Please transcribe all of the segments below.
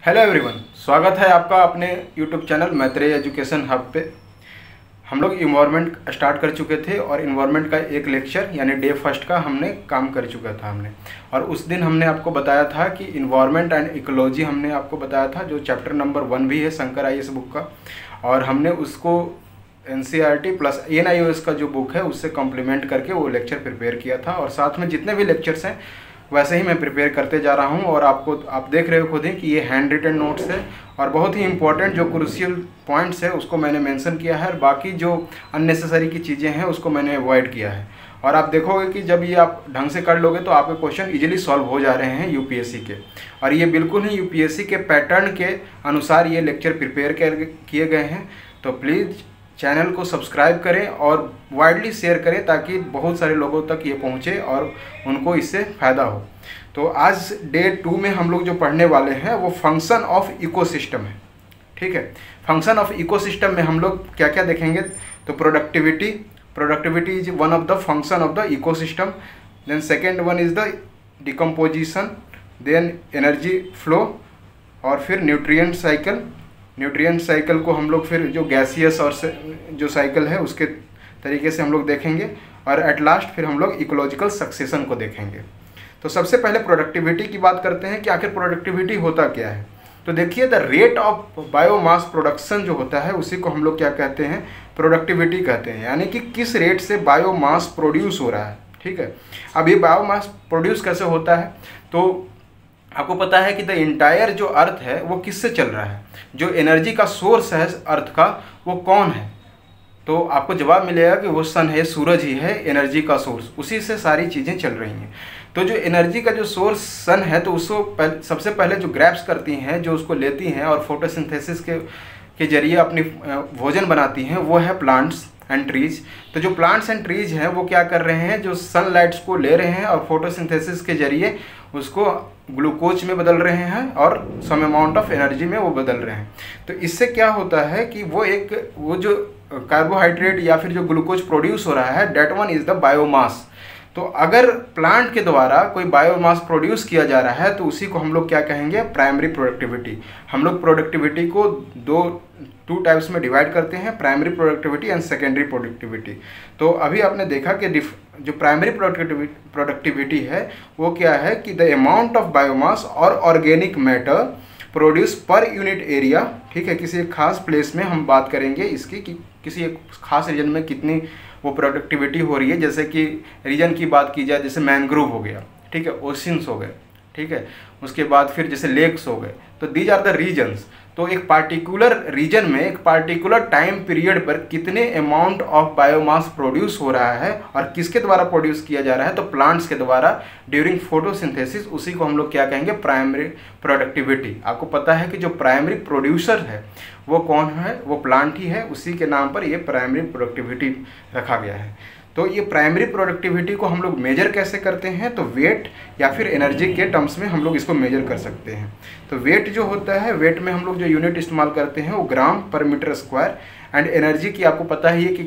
Hello everyone, स्वागत है आपका अपने YouTube channel Maitreya education hub पे। हम लोग इन्वायरमेंट स्टार्ट कर चुके थे और इन्वायरमेंट का एक लेक्चर यानी डे फर्स्ट का हमने काम कर चुका था और उस दिन हमने आपको बताया था कि इन्वायरमेंट एंड इकोलॉजी हमने आपको बताया था, जो चैप्टर नंबर 1 भी है शंकर IAS बुक का, और हमने उसको NCERT प्लस NIOS का जो बुक है उससे कॉम्प्लीमेंट करके वो लेक्चर प्रिपेयर किया था। और साथ में जितने भी लेक्चर्स हैं वैसे ही मैं प्रिपेयर करते जा रहा हूं। और आप देख रहे हो खुद ही कि ये हैंड रिटन नोट्स है और बहुत ही इंपॉर्टेंट जो क्रूशियल पॉइंट्स है उसको मैंने मेंशन किया है, और बाकी जो अननेसेसरी की चीज़ें हैं उसको मैंने अवॉइड किया है। और आप देखोगे कि जब ये आप ढंग से कर लोगे तो आपके क्वेश्चन इजीली सॉल्व हो जा रहे हैं यूपीएससी के, और ये बिल्कुल ही यूपीएससी के पैटर्न के अनुसार ये लेक्चर प्रिपेयर किए गए हैं। तो प्लीज़ चैनल को सब्सक्राइब करें और वाइडली शेयर करें ताकि बहुत सारे लोगों तक ये पहुंचे और उनको इससे फ़ायदा हो। तो आज डे 2 में हम लोग जो पढ़ने वाले हैं वो फंक्शन ऑफ इकोसिस्टम है। ठीक है, फंक्शन ऑफ इकोसिस्टम में हम लोग क्या क्या देखेंगे? तो productivity is one of the function of the ecosystem. Then second one is the decomposition, then energy flow, और फिर न्यूट्रिएंट साइकिल को हम लोग फिर जो गैसियस और जो साइकिल है उसके तरीके से हम लोग देखेंगे, और एट लास्ट फिर हम लोग इकोलॉजिकल सक्सेशन को देखेंगे। तो सबसे पहले प्रोडक्टिविटी की बात करते हैं कि आखिर प्रोडक्टिविटी होता क्या है। तो देखिए, the rate of biomass production जो होता है उसी को हम लोग क्या कहते हैं? प्रोडक्टिविटी कहते हैं, यानी कि किस रेट से बायोमास प्रोड्यूस हो रहा है। ठीक है, अब ये बायोमास प्रोड्यूस कैसे होता है? तो आपको पता है कि द इंटायर जो अर्थ है वो किससे चल रहा है? जो एनर्जी का सोर्स है अर्थ का वो कौन है? तो आपको जवाब मिलेगा कि वो सन है, सूरज ही है एनर्जी का सोर्स, उसी से सारी चीज़ें चल रही हैं। तो जो एनर्जी का जो सोर्स सन है तो उसको सबसे पहले जो ग्रैब्स करती हैं, जो उसको लेती हैं और फोटोसिंथेसिस के जरिए अपनी भोजन बनाती हैं, वो है प्लांट्स एंड ट्रीज। तो जो प्लांट्स एंड ट्रीज हैं वो क्या कर रहे हैं? जो सनलाइट्स को ले रहे हैं और फोटोसिंथेसिस के जरिए उसको ग्लूकोज में बदल रहे हैं और सम अमाउंट ऑफ एनर्जी में वो बदल रहे हैं। तो इससे क्या होता है कि वो जो कार्बोहाइड्रेट या फिर जो ग्लूकोज प्रोड्यूस हो रहा है, that one is the biomass. तो अगर प्लांट के द्वारा कोई बायोमास प्रोड्यूस किया जा रहा है तो उसी को हम लोग क्या कहेंगे? Primary productivity. हम लोग प्रोडक्टिविटी को टू टाइप्स में डिवाइड करते हैं, primary productivity and secondary productivity. तो अभी आपने देखा कि जो प्राइमरी प्रोडक्टिविटी है वो क्या है कि द अमाउंट ऑफ बायोमास और organic matter produce per unit area. ठीक है, किसी एक खास प्लेस में हम बात करेंगे इसकी कि किसी एक खास रीजन में कितनी वो प्रोडक्टिविटी हो रही है। जैसे कि रीजन की बात की जाए, जैसे मैनग्रोव हो गया, ठीक है, ओशियंस हो गए, ठीक है, उसके बाद फिर जैसे लेक्स हो गए। तो दीज आर द रीजन्स। तो एक पार्टिकुलर रीजन में एक पार्टिकुलर टाइम पीरियड पर कितने अमाउंट ऑफ बायोमास प्रोड्यूस हो रहा है और किसके द्वारा प्रोड्यूस किया जा रहा है? तो प्लांट्स के द्वारा ड्यूरिंग फोटोसिंथेसिस। उसी को हम लोग क्या कहेंगे? Primary productivity. आपको पता है कि जो प्राइमरी प्रोड्यूसर है वो कौन है? वो प्लांट ही है, उसी के नाम पर ये प्राइमरी प्रोडक्टिविटी रखा गया है। तो ये प्राइमरी प्रोडक्टिविटी को हम लोग मेजर कैसे करते हैं? तो वेट या फिर एनर्जी के टर्म्स में हम लोग इसको मेजर कर सकते हैं। तो वेट जो होता है, वेट में हम लोग जो यूनिट इस्तेमाल करते हैं वो ग्राम पर मीटर स्क्वायर, एंड एनर्जी की आपको पता ही है कि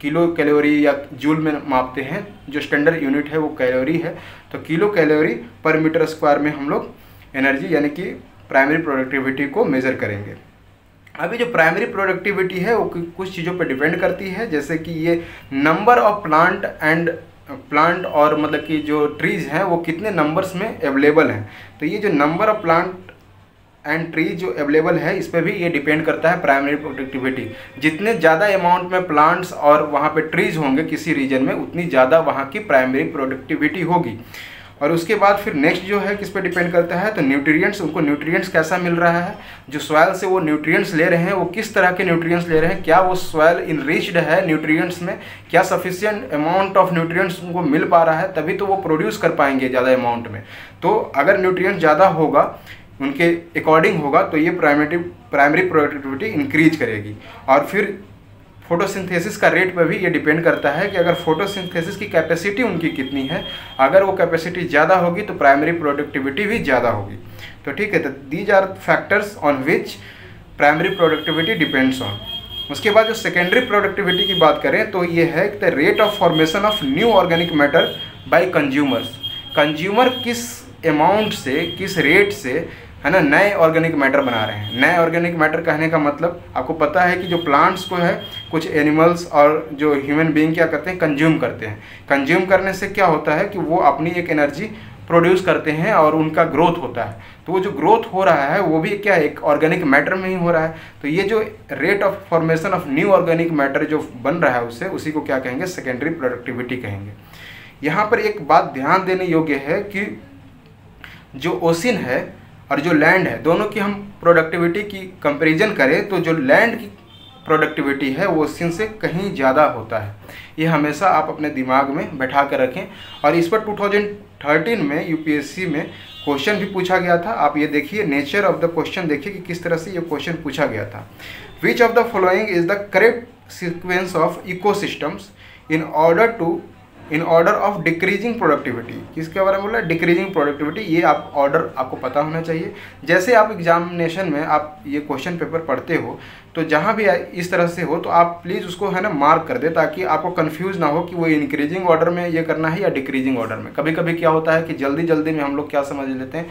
किलो कैलोरी या जूल में मापते हैं। जो स्टैंडर्ड यूनिट है वो कैलोरी है। तो किलो कैलोरी पर मीटर स्क्वायर में हम लोग एनर्जी यानी कि प्राइमरी प्रोडक्टिविटी को मेजर करेंगे। अभी जो प्राइमरी प्रोडक्टिविटी है वो कुछ चीज़ों पर डिपेंड करती है, जैसे कि ये नंबर ऑफ प्लांट और मतलब कि जो ट्रीज हैं वो कितने नंबर्स में अवेलेबल हैं। तो ये जो number of plant and trees जो अवेलेबल है इस पर भी ये डिपेंड करता है प्राइमरी प्रोडक्टिविटी। जितने ज़्यादा अमाउंट में प्लांट्स और वहाँ पे ट्रीज होंगे किसी रीजन में, उतनी ज़्यादा वहाँ की प्राइमरी प्रोडक्टिविटी होगी। और उसके बाद फिर नेक्स्ट जो है किस पे डिपेंड करता है? तो न्यूट्रिएंट्स। उनको न्यूट्रिएंट्स कैसा मिल रहा है? जो सॉइल से वो न्यूट्रिएंट्स ले रहे हैं वो किस तरह के न्यूट्रिएंट्स ले रहे हैं? क्या वो सॉइल इनरिच्ड है न्यूट्रिएंट्स में? क्या सफिशिएंट अमाउंट ऑफ न्यूट्रिएंट्स उनको मिल पा रहा है? तभी तो वो प्रोड्यूस कर पाएंगे ज़्यादा अमाउंट में। तो अगर न्यूट्रिएंट्स ज़्यादा होगा, उनके अकॉर्डिंग होगा, तो ये प्राइमरी प्रोडक्टिविटी इंक्रीज करेगी। और फिर फोटोसिंथेसिस का रेट पर भी ये डिपेंड करता है कि अगर फोटोसिंथेसिस की कैपेसिटी उनकी कितनी है। अगर वो कैपेसिटी ज़्यादा होगी तो प्राइमरी प्रोडक्टिविटी भी ज़्यादा होगी। तो ठीक है, तो these are factors on which primary productivity depends on. उसके बाद जो सेकेंडरी प्रोडक्टिविटी की बात करें तो ये है the rate of formation of new organic matter bye consumers. Consumer किस अमाउंट से, किस रेट से है ना, नए ऑर्गेनिक मैटर बना रहे हैं। नए ऑर्गेनिक मैटर कहने का मतलब आपको पता है कि जो प्लांट्स को है कुछ एनिमल्स और जो ह्यूमन बीइंग क्या करते हैं, कंज्यूम करते हैं। कंज्यूम करने से क्या होता है कि वो अपनी एक एनर्जी प्रोड्यूस करते हैं और उनका ग्रोथ होता है। तो वो जो ग्रोथ हो रहा है वो भी क्या एक ऑर्गेनिक मैटर में ही हो रहा है। तो ये जो rate of formation of new organic matter जो बन रहा है उससे, उसी को क्या कहेंगे, सेकेंडरी प्रोडक्टिविटी कहेंगे। यहाँ पर एक बात ध्यान देने योग्य है कि जो ओशन है और जो लैंड है, दोनों की हम प्रोडक्टिविटी की कंपैरिजन करें तो जो लैंड की प्रोडक्टिविटी है वो ओशन से कहीं ज़्यादा होता है। ये हमेशा आप अपने दिमाग में बैठा कर रखें। और इस पर 2013 में यूपीएससी में क्वेश्चन भी पूछा गया था। आप ये देखिए, नेचर ऑफ द क्वेश्चन देखिए कि किस तरह से ये क्वेश्चन पूछा गया था। विच of the following is the correct sequence of ecosystems in order of decreasing productivity. किसके बारे में बोला, डिक्रीजिंग प्रोडक्टिविटी। ये आप ऑर्डर आपको पता होना चाहिए। जैसे आप एग्जामिनेशन में आप ये क्वेश्चन पेपर पढ़ते हो तो जहाँ भी इस तरह से हो तो आप प्लीज़ उसको है ना मार्क कर दे, ताकि आपको कंफ्यूज ना हो कि वो इंक्रीजिंग ऑर्डर में ये करना है या डिक्रीजिंग ऑर्डर में। कभी कभी क्या होता है कि जल्दी जल्दी में हम लोग क्या समझ लेते हैं,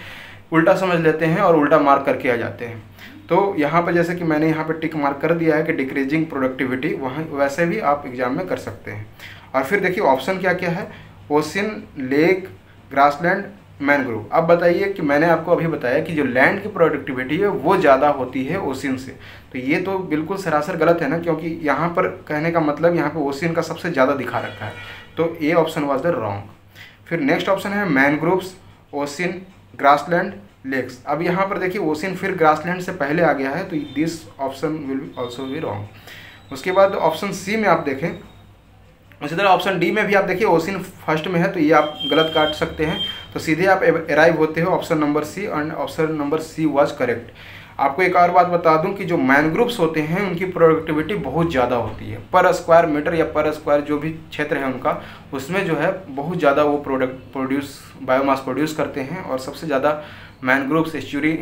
उल्टा समझ लेते हैं और उल्टा मार्क करके आ जाते हैं। तो यहाँ पर जैसे कि मैंने यहाँ पर टिक मार्क कर दिया है कि डिक्रीजिंग प्रोडक्टिविटी, वहाँ वैसे भी आप एग्जाम में कर सकते हैं। और फिर देखिए ऑप्शन क्या क्या है, ओशन, लेक, ग्रासलैंड, मैनग्रोव। अब बताइए कि मैंने आपको अभी बताया कि जो लैंड की प्रोडक्टिविटी है वो ज़्यादा होती है ओशन से। तो ये तो बिल्कुल सरासर गलत है ना, क्योंकि यहाँ पर कहने का मतलब यहाँ पे ओशन का सबसे ज़्यादा दिखा रखा है। तो ए ऑप्शन वाज द रॉन्ग। फिर नेक्स्ट ऑप्शन है मैनग्रोव्स, ओशन, ग्रासलैंड, लेक्स। अब यहाँ पर देखिए ओशन फिर ग्रासलैंड से पहले आ गया है, तो this option will also be wrong. उसके बाद ऑप्शन सी में आप देखें, उसी तरह ऑप्शन डी में भी आप देखिए ओशन फर्स्ट में है, तो ये आप गलत काट सकते हैं। तो सीधे आप अराइव होते हो option number C, and option number C was correct. आपको एक और बात बता दूं कि जो मैनग्रोव्स होते हैं उनकी प्रोडक्टिविटी बहुत ज़्यादा होती है। पर स्क्वायर मीटर या पर स्क्वायर जो भी क्षेत्र है उनका, उसमें जो है बहुत ज़्यादा वो बायोमास प्रोड्यूस करते हैं। और सबसे ज़्यादा मैनग्रोव्स, एस्चुरी,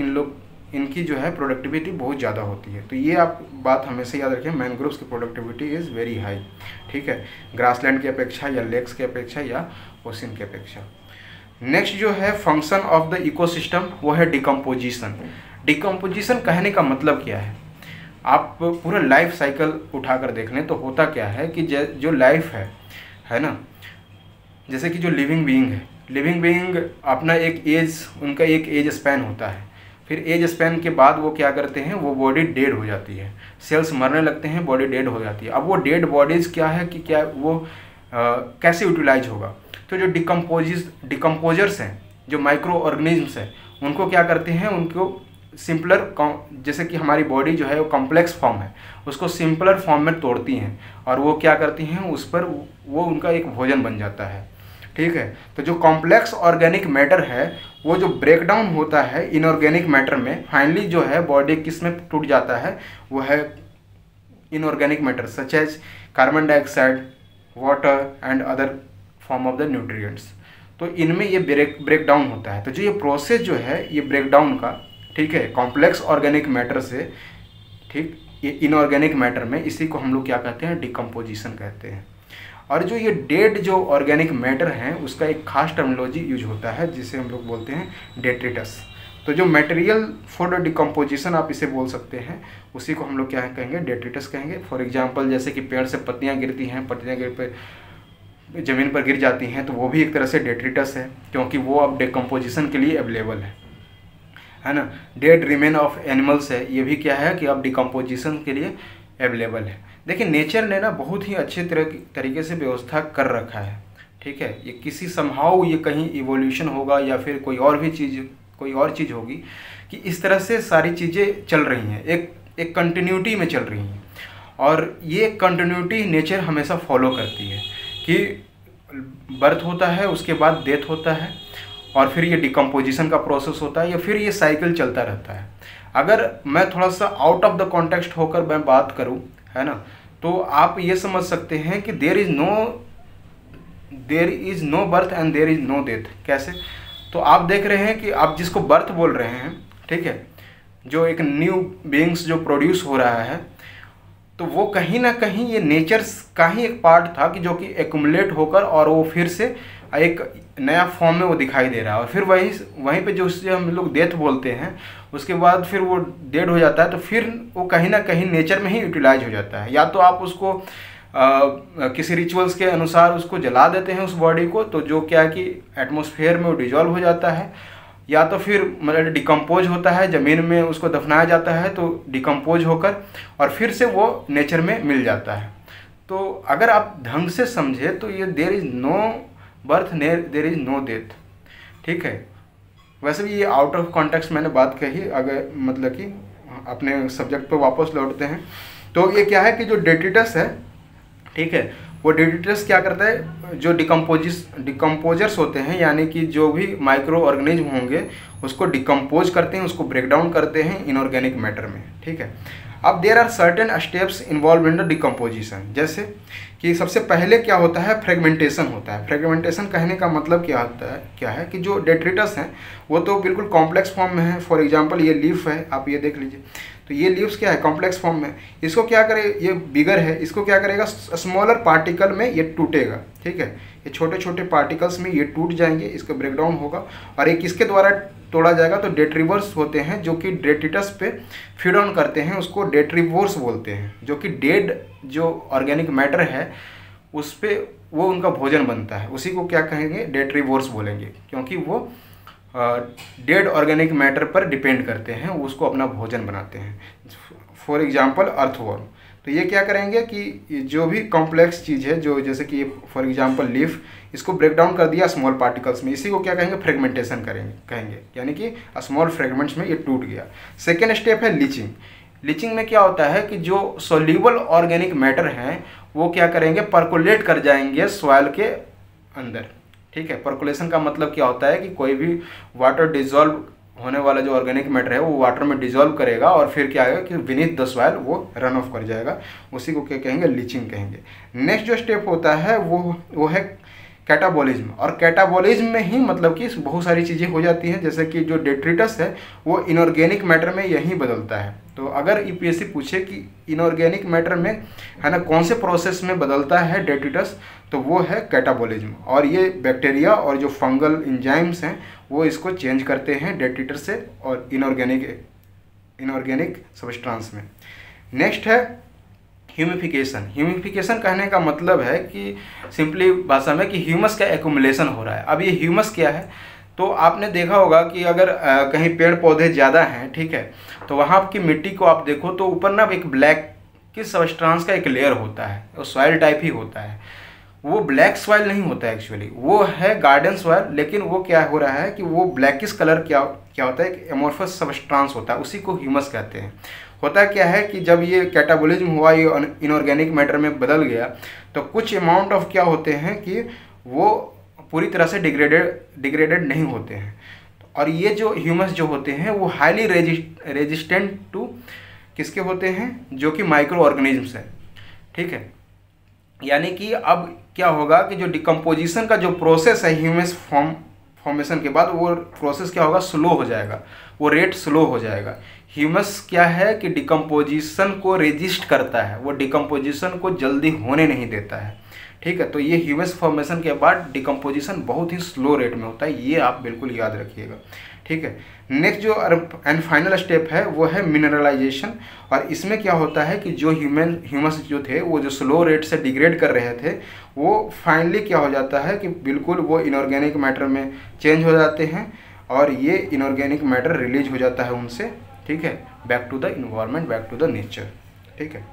इनकी जो है प्रोडक्टिविटी बहुत ज़्यादा होती है। तो ये आप बात हमेशा याद रखें, मैनग्रोव्स की प्रोडक्टिविटी इज़ वेरी हाई, ठीक है, ग्रासलैंड की अपेक्षा या लेक्स की अपेक्षा या ओशन की अपेक्षा। नेक्स्ट जो है फंक्शन ऑफ द इकोसिस्टम, वो है डिकम्पोजिशन। डिकम्पोजिशन कहने का मतलब क्या है, आप पूरा लाइफ साइकिल उठाकर देख लें तो होता क्या है कि जो लाइफ है ना, जैसे कि जो लिविंग बीइंग अपना एक एज, उनका एक एज स्पैन होता है। फिर एज स्पैन के बाद वो क्या करते हैं, वो बॉडी डेड हो जाती है, सेल्स मरने लगते हैं, बॉडी डेड हो जाती है। अब वो डेड बॉडीज़ क्या है कि क्या वो कैसे यूटिलाइज होगा। तो जो डिकम्पोजर्स हैं, जो माइक्रो ऑर्गेनिज्म्स हैं, उनको क्या करते हैं, उनको सिंपलर, जैसे कि हमारी बॉडी जो है वो कॉम्प्लेक्स फॉर्म है, उसको सिंपलर फॉर्म में तोड़ती हैं और वो क्या करती हैं, उस पर वो उनका एक भोजन बन जाता है, ठीक है। तो जो कॉम्प्लेक्स ऑर्गेनिक मैटर है वो जो ब्रेक डाउन होता है इनऑर्गेनिक मैटर में, फाइनली जो है बॉडी किस में टूट जाता है, वो है inorganic matter such as carbon dioxide, water and other form of the nutrients. तो इनमें ये ब्रेक डाउन होता है। तो जो ये प्रोसेस जो है ये ब्रेक डाउन का, ठीक है, कॉम्प्लेक्स ऑर्गेनिक मैटर से, ठीक, ये इनऑर्गेनिक मैटर में, इसी को हम लोग क्या कहते हैं, डिकम्पोजिशन कहते हैं। और जो ये डेड जो ऑर्गेनिक मैटर हैं उसका एक खास टर्मिनोलॉजी यूज होता है जिसे हम लोग बोलते हैं डेट्रिटस। तो जो मटेरियल फॉर डिकम्पोजिशन आप इसे बोल सकते हैं, उसी को हम लोग क्या कहेंगे, डेट्रिटस कहेंगे। फॉर एग्जांपल जैसे कि पेड़ से पत्तियां गिरती हैं, पत्तियां गिर पे ज़मीन पर गिर जाती हैं, तो वो भी एक तरह से डेट्रिटस है, क्योंकि वो अब डिकम्पोजिशन के लिए अवेलेबल है ना। डेड रिमेन ऑफ एनिमल्स है, ये भी क्या है कि अब डिकम्पोजिशन के लिए अवेलेबल है। देखिए नेचर ने ना बहुत ही अच्छे तरीके से व्यवस्था कर रखा है, ठीक है। ये किसी समहाउ ये कहीं इवोल्यूशन होगा या फिर कोई और चीज़ होगी कि इस तरह से सारी चीज़ें चल रही हैं, एक कंटिन्यूटी में चल रही हैं। और ये कंटिन्यूटी नेचर हमेशा फॉलो करती है कि बर्थ होता है, उसके बाद डेथ होता है, और फिर ये डिकम्पोजिशन का प्रोसेस होता है, या फिर ये साइकिल चलता रहता है। अगर मैं थोड़ा सा आउट ऑफ द कॉन्टेक्स्ट होकर मैं बात करूं, है ना, तो आप ये समझ सकते हैं कि there is no birth and there is no death. कैसे? तो आप देख रहे हैं कि आप जिसको बर्थ बोल रहे हैं, ठीक है, जो एक न्यू बीइंग्स जो प्रोड्यूस हो रहा है, तो वो कहीं ना कहीं ये नेचर का ही एक पार्ट था कि जो कि एक्युमुलेट होकर और वो फिर से एक नया फॉर्म में वो दिखाई दे रहा है। और फिर वहीं पे जो उससे हम लोग डेथ बोलते हैं, उसके बाद फिर वो डेड हो जाता है, तो फिर वो कहीं ना कहीं नेचर में ही यूटिलाइज हो जाता है। या तो आप उसको किसी रिचुअल्स के अनुसार उसको जला देते हैं उस बॉडी को, तो जो क्या है कि एटमॉस्फेयर में वो डिजॉल्व हो जाता है, या तो फिर मतलब डिकम्पोज होता है, ज़मीन में उसको दफनाया जाता है तो डिकम्पोज होकर और फिर से वो नेचर में मिल जाता है। तो अगर आप ढंग से समझे तो ये there is no birth there is no death, ठीक है। वैसे भी ये आउट ऑफ कॉन्टेक्स्ट मैंने बात कही, अगर मतलब कि अपने सब्जेक्ट पे वापस लौटते हैं तो ये क्या है कि जो डेट्रिटस है, ठीक है, वो डेट्रिटस क्या करता है, जो डिकम्पोजर्स होते हैं यानी कि जो भी माइक्रो ऑर्गेनिज्म होंगे उसको डिकम्पोज करते हैं, उसको ब्रेक डाउन करते हैं इनऑर्गेनिक मैटर में, ठीक है। अब there are certain steps involve in the decomposition, जैसे कि सबसे पहले क्या होता है, फ्रेगमेंटेशन होता है। फ्रेगमेंटेशन कहने का मतलब क्या है कि जो डेट्रिटस हैं वो तो बिल्कुल कॉम्प्लेक्स फॉर्म में है। फॉर एग्जांपल ये लीफ है, आप ये देख लीजिए, तो ये लीव्स क्या है, कॉम्प्लेक्स फॉर्म में। इसको क्या करे, ये बिगर है, इसको क्या करेगा, स्मॉलर पार्टिकल में ये टूटेगा, ठीक है। ये छोटे छोटे पार्टिकल्स में ये टूट जाएंगे, इसका ब्रेकडाउन होगा और एक किसके द्वारा तोड़ा जाएगा, तो डेट्रीवर्स होते हैं जो कि डेट्रिटस पे फीड ऑन करते हैं, उसको डेट्रीवोर्स बोलते हैं। जो कि डेड जो ऑर्गेनिक मैटर है उस पर वो उनका भोजन बनता है, उसी को क्या कहेंगे, डेट्रीवोर्स बोलेंगे, क्योंकि वो डेड ऑर्गेनिक मैटर पर डिपेंड करते हैं, उसको अपना भोजन बनाते हैं। फॉर एग्जांपल अर्थवर्म, तो ये क्या करेंगे कि जो भी कॉम्प्लेक्स चीज़ है, जो जैसे कि फॉर एग्जांपल लीफ, इसको ब्रेक डाउन कर दिया स्मॉल पार्टिकल्स में, इसी को क्या कहेंगे, फ्रेगमेंटेशन कहेंगे, यानी कि स्मॉल फ्रेगमेंट्स में ये टूट गया। सेकेंड स्टेप है लीचिंग। लीचिंग में क्या होता है कि जो सोल्यूबल ऑर्गेनिक मैटर हैं वो क्या करेंगे, परकोलेट कर जाएंगे सॉइल के अंदर, ठीक है। परकोलेशन का मतलब क्या होता है कि कोई भी वाटर डिजॉल्व होने वाला जो ऑर्गेनिक मैटर है वो वाटर में डिजॉल्व करेगा और फिर क्या आएगा कि बीनीथ द सॉइल वो रन ऑफ कर जाएगा, उसी को क्या कहेंगे, लीचिंग कहेंगे। नेक्स्ट जो स्टेप होता है वो है कैटाबॉलिज्म। और कैटाबॉलिज्म में ही मतलब कि बहुत सारी चीज़ें हो जाती हैं, जैसे कि जो डेट्रिटस है वो इनऑर्गेनिक मैटर में यही बदलता है। तो अगर यूपीएससी पूछे कि इनऑर्गेनिक मैटर में है ना कौन से प्रोसेस में बदलता है डेट्रिटस, तो वो है कैटाबॉलिज्म। और ये बैक्टीरिया और जो फंगल एंजाइम्स हैं वो इसको चेंज करते हैं डेट्रिटस से और इनऑर्गेनिक सब्सटेंस में। नेक्स्ट है ह्यूमिफिकेशन। ह्यूमिफिकेशन कहने का मतलब है कि सिंपली भाषा में कि ह्यूमस का एक्युमुलेशन हो रहा है। अब ये ह्यूमस क्या है, तो आपने देखा होगा कि अगर कहीं पेड़ पौधे ज़्यादा हैं, ठीक है, तो वहाँ की मिट्टी को आप देखो तो ऊपर ना एक ब्लैक की सब्सटेंस का एक लेयर होता है, वो सॉइल टाइप ही होता है। वो ब्लैक सॉइल नहीं होता है एक्चुअली, वो है गार्डन सॉइल, लेकिन वो क्या हो रहा है कि वो ब्लैकिश कलर क्या होता है, एक एमोर्फस सब्सटेंस होता है, उसी को ह्यूमस कहते हैं। होता क्या है कि जब ये कैटाबॉलिज्म हुआ, ये इनऑर्गेनिक मैटर में बदल गया, तो कुछ अमाउंट ऑफ क्या होते हैं कि वो पूरी तरह से डिग्रेडेड नहीं होते हैं। और ये जो ह्यूमस जो होते हैं वो हाईली रेजिस्टेंट टू किसके होते हैं, जो कि माइक्रो ऑर्गेनिजम्स हैं, ठीक है। यानी कि अब क्या होगा कि जो डिकम्पोजिशन का जो प्रोसेस है ह्यूमस फॉर्मेशन के बाद, वो प्रोसेस क्या होगा, स्लो हो जाएगा, वो रेट स्लो हो जाएगा। ह्यूमस क्या है कि डिकम्पोजिशन को रेजिस्ट करता है, वो डिकम्पोजिशन को जल्दी होने नहीं देता है, ठीक है। तो ये ह्यूमस फॉर्मेशन के बाद डिकम्पोजिशन बहुत ही स्लो रेट में होता है, ये आप बिल्कुल याद रखिएगा, ठीक है। नेक्स्ट जो एंड फाइनल स्टेप है वो है मिनरलाइजेशन। और इसमें क्या होता है कि जो ह्यूमस जो थे वो जो स्लो रेट से डिग्रेड कर रहे थे, वो फाइनली क्या हो जाता है कि बिल्कुल वो इनऑर्गेनिक मैटर में चेंज हो जाते हैं और ये इनऑर्गेनिक मैटर रिलीज हो जाता है उनसे, ठीक है, back to the environment, back to the nature, ठीक है।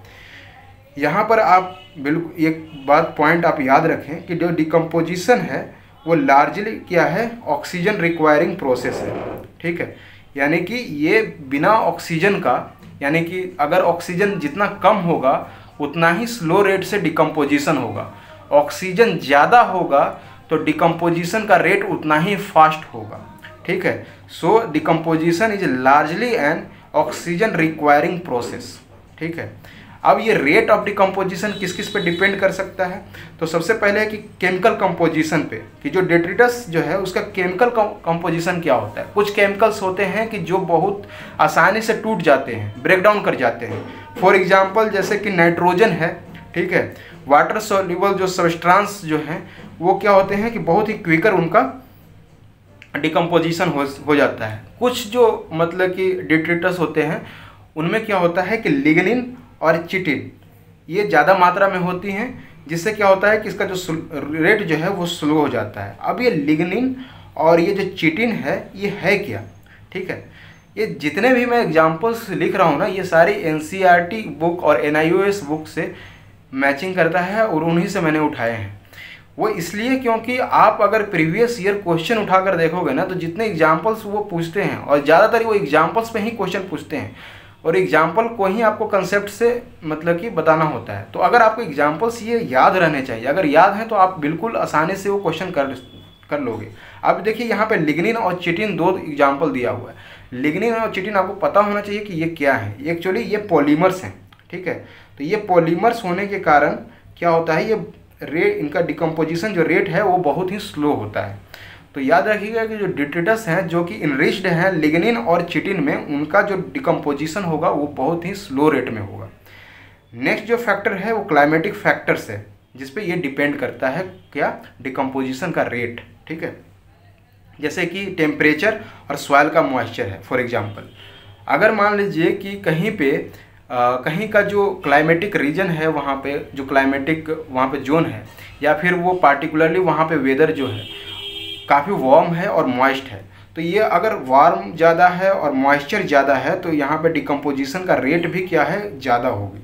यहाँ पर आप बिल्कुल एक बात पॉइंट आप याद रखें कि जो डिकम्पोजिशन है वो लार्जली क्या है, ऑक्सीजन रिक्वायरिंग प्रोसेस है, ठीक है। यानी कि ये बिना ऑक्सीजन का, यानी कि अगर ऑक्सीजन जितना कम होगा उतना ही स्लो रेट से डिकम्पोजिशन होगा, ऑक्सीजन ज़्यादा होगा तो डिकम्पोजिशन का रेट उतना ही फास्ट होगा, ठीक है। So decomposition is largely an oxygen requiring process, ठीक है। अब ये रेट ऑफ डिकम्पोजिशन किस किस पे डिपेंड कर सकता है, तो सबसे पहले है कि केमिकल कंपोजिशन पे, कि जो डेट्रिटस जो है उसका केमिकल कंपोजिशन क्या होता है। कुछ केमिकल्स होते हैं कि जो बहुत आसानी से टूट जाते हैं, ब्रेक डाउन कर जाते हैं, फॉर एग्जांपल जैसे कि नाइट्रोजन है, ठीक है, वाटर सॉल्युबल जो सब्सटेंस जो हैं वो क्या होते हैं कि बहुत ही क्विकर उनका डिकम्पोजिशन हो जाता है। कुछ जो मतलब कि डिट्रीटस होते हैं उनमें क्या होता है कि लिग्निन और चिटिन ये ज़्यादा मात्रा में होती हैं, जिससे क्या होता है कि इसका जो रेट जो है वो स्लो हो जाता है। अब ये लिग्निन और ये जो चिटिन है क्या, ठीक है, ये जितने भी मैं एग्जांपल्स लिख रहा हूँ ना ये सारी एनसीईआरटी बुक और एनआईओएस बुक से मैचिंग करता है और उन्हीं से मैंने उठाए हैं। वो इसलिए क्योंकि आप अगर प्रीवियस ईयर क्वेश्चन उठाकर देखोगे ना तो जितने एग्जांपल्स वो पूछते हैं और ज़्यादातर वो एग्जांपल्स पे ही क्वेश्चन पूछते हैं और एग्जाम्पल को ही आपको कंसेप्ट से मतलब कि बताना होता है। तो अगर आपको एग्जाम्पल्स ये याद रहने चाहिए, अगर याद हैं तो आप बिल्कुल आसानी से वो क्वेश्चन कर लोगे। अब देखिए यहाँ पे लिग्निन और चिटिन दो एग्जाम्पल दिया हुआ है। लिग्निन और चिटिन आपको पता होना चाहिए कि ये क्या है। एक्चुअली ये पॉलीमर्स हैं, ठीक है। तो ये पॉलीमर्स होने के कारण क्या होता है, ये रेट इनका डिकम्पोजिशन जो रेट है वो बहुत ही स्लो होता है। तो याद रखिएगा कि जो डिट्रीटस हैं जो कि इनरिच्ड हैं लिग्निन और चिटिन में, उनका जो डिकम्पोजिशन होगा वो बहुत ही स्लो रेट में होगा। नेक्स्ट जो फैक्टर है वो क्लाइमेटिक फैक्टर्स है, जिस पे ये डिपेंड करता है क्या, डिकम्पोजिशन का रेट, ठीक है। जैसे कि टेम्परेचर और सॉइल का मॉइस्चर है। फॉर एग्जांपल अगर मान लीजिए कि कहीं पे कहीं का जो क्लाइमेटिक रीजन है, वहाँ पे जो क्लाइमेटिक वहाँ पे जोन है, या फिर वो पार्टिकुलरली वहाँ पे वेदर जो है काफ़ी वार्म है और मॉइस्ट है, तो ये अगर वार्म ज़्यादा है और मॉइस्चर ज़्यादा है तो यहाँ पे डिकम्पोजिशन का रेट भी क्या है, ज़्यादा होगी,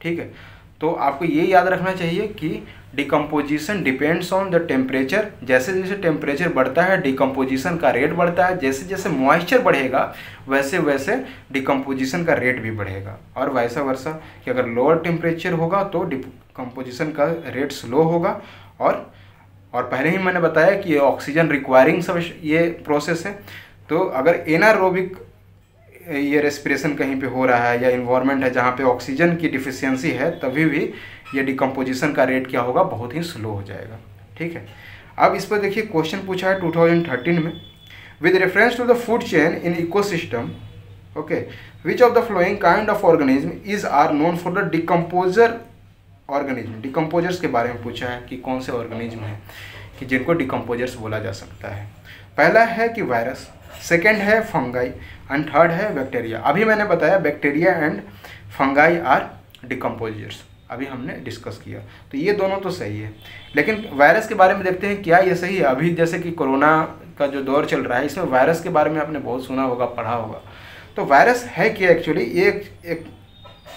ठीक है। तो आपको ये याद रखना चाहिए कि decomposition depends on the temperature. जैसे जैसे टेम्परेचर बढ़ता है डिकम्पोजिशन का रेट बढ़ता है, जैसे जैसे मॉइस्चर बढ़ेगा वैसे वैसे डिकम्पोजिशन का रेट भी बढ़ेगा, और वैसा वर्सा कि अगर लोअर टेम्परेचर होगा तो डिकम्पोजिशन का रेट स्लो होगा। और पहले ही मैंने बताया कि ये ऑक्सीजन रिक्वायरिंग सब ये प्रोसेस है। तो अगर एनारोबिक ये रेस्पिरेशन कहीं पे हो रहा है या इन्वायरमेंट है जहाँ पे ऑक्सीजन की डिफिशियंसी है, तभी भी ये डिकम्पोजिशन का रेट क्या होगा, बहुत ही स्लो हो जाएगा, ठीक है। अब इस पर देखिए क्वेश्चन पूछा है 2013 में, with reference to the food chain in ecosystem, okay, which of the following kind of organism is are known for the decomposer organism. Decomposers के बारे में पूछा है कि कौन से ऑर्गेनिज्म हैं कि जिनको डिकम्पोजर्स बोला जा सकता है। पहला है कि वायरस, सेकेंड है फंगाई एंड थर्ड है बैक्टीरिया। अभी मैंने बताया bacteria and fungi are decomposers, अभी हमने डिस्कस किया, तो ये दोनों तो सही है। लेकिन वायरस के बारे में देखते हैं क्या ये सही है। अभी जैसे कि कोरोना का जो दौर चल रहा है इसमें वायरस के बारे में आपने बहुत सुना होगा, पढ़ा होगा। तो वायरस है क्या एक्चुअली, ये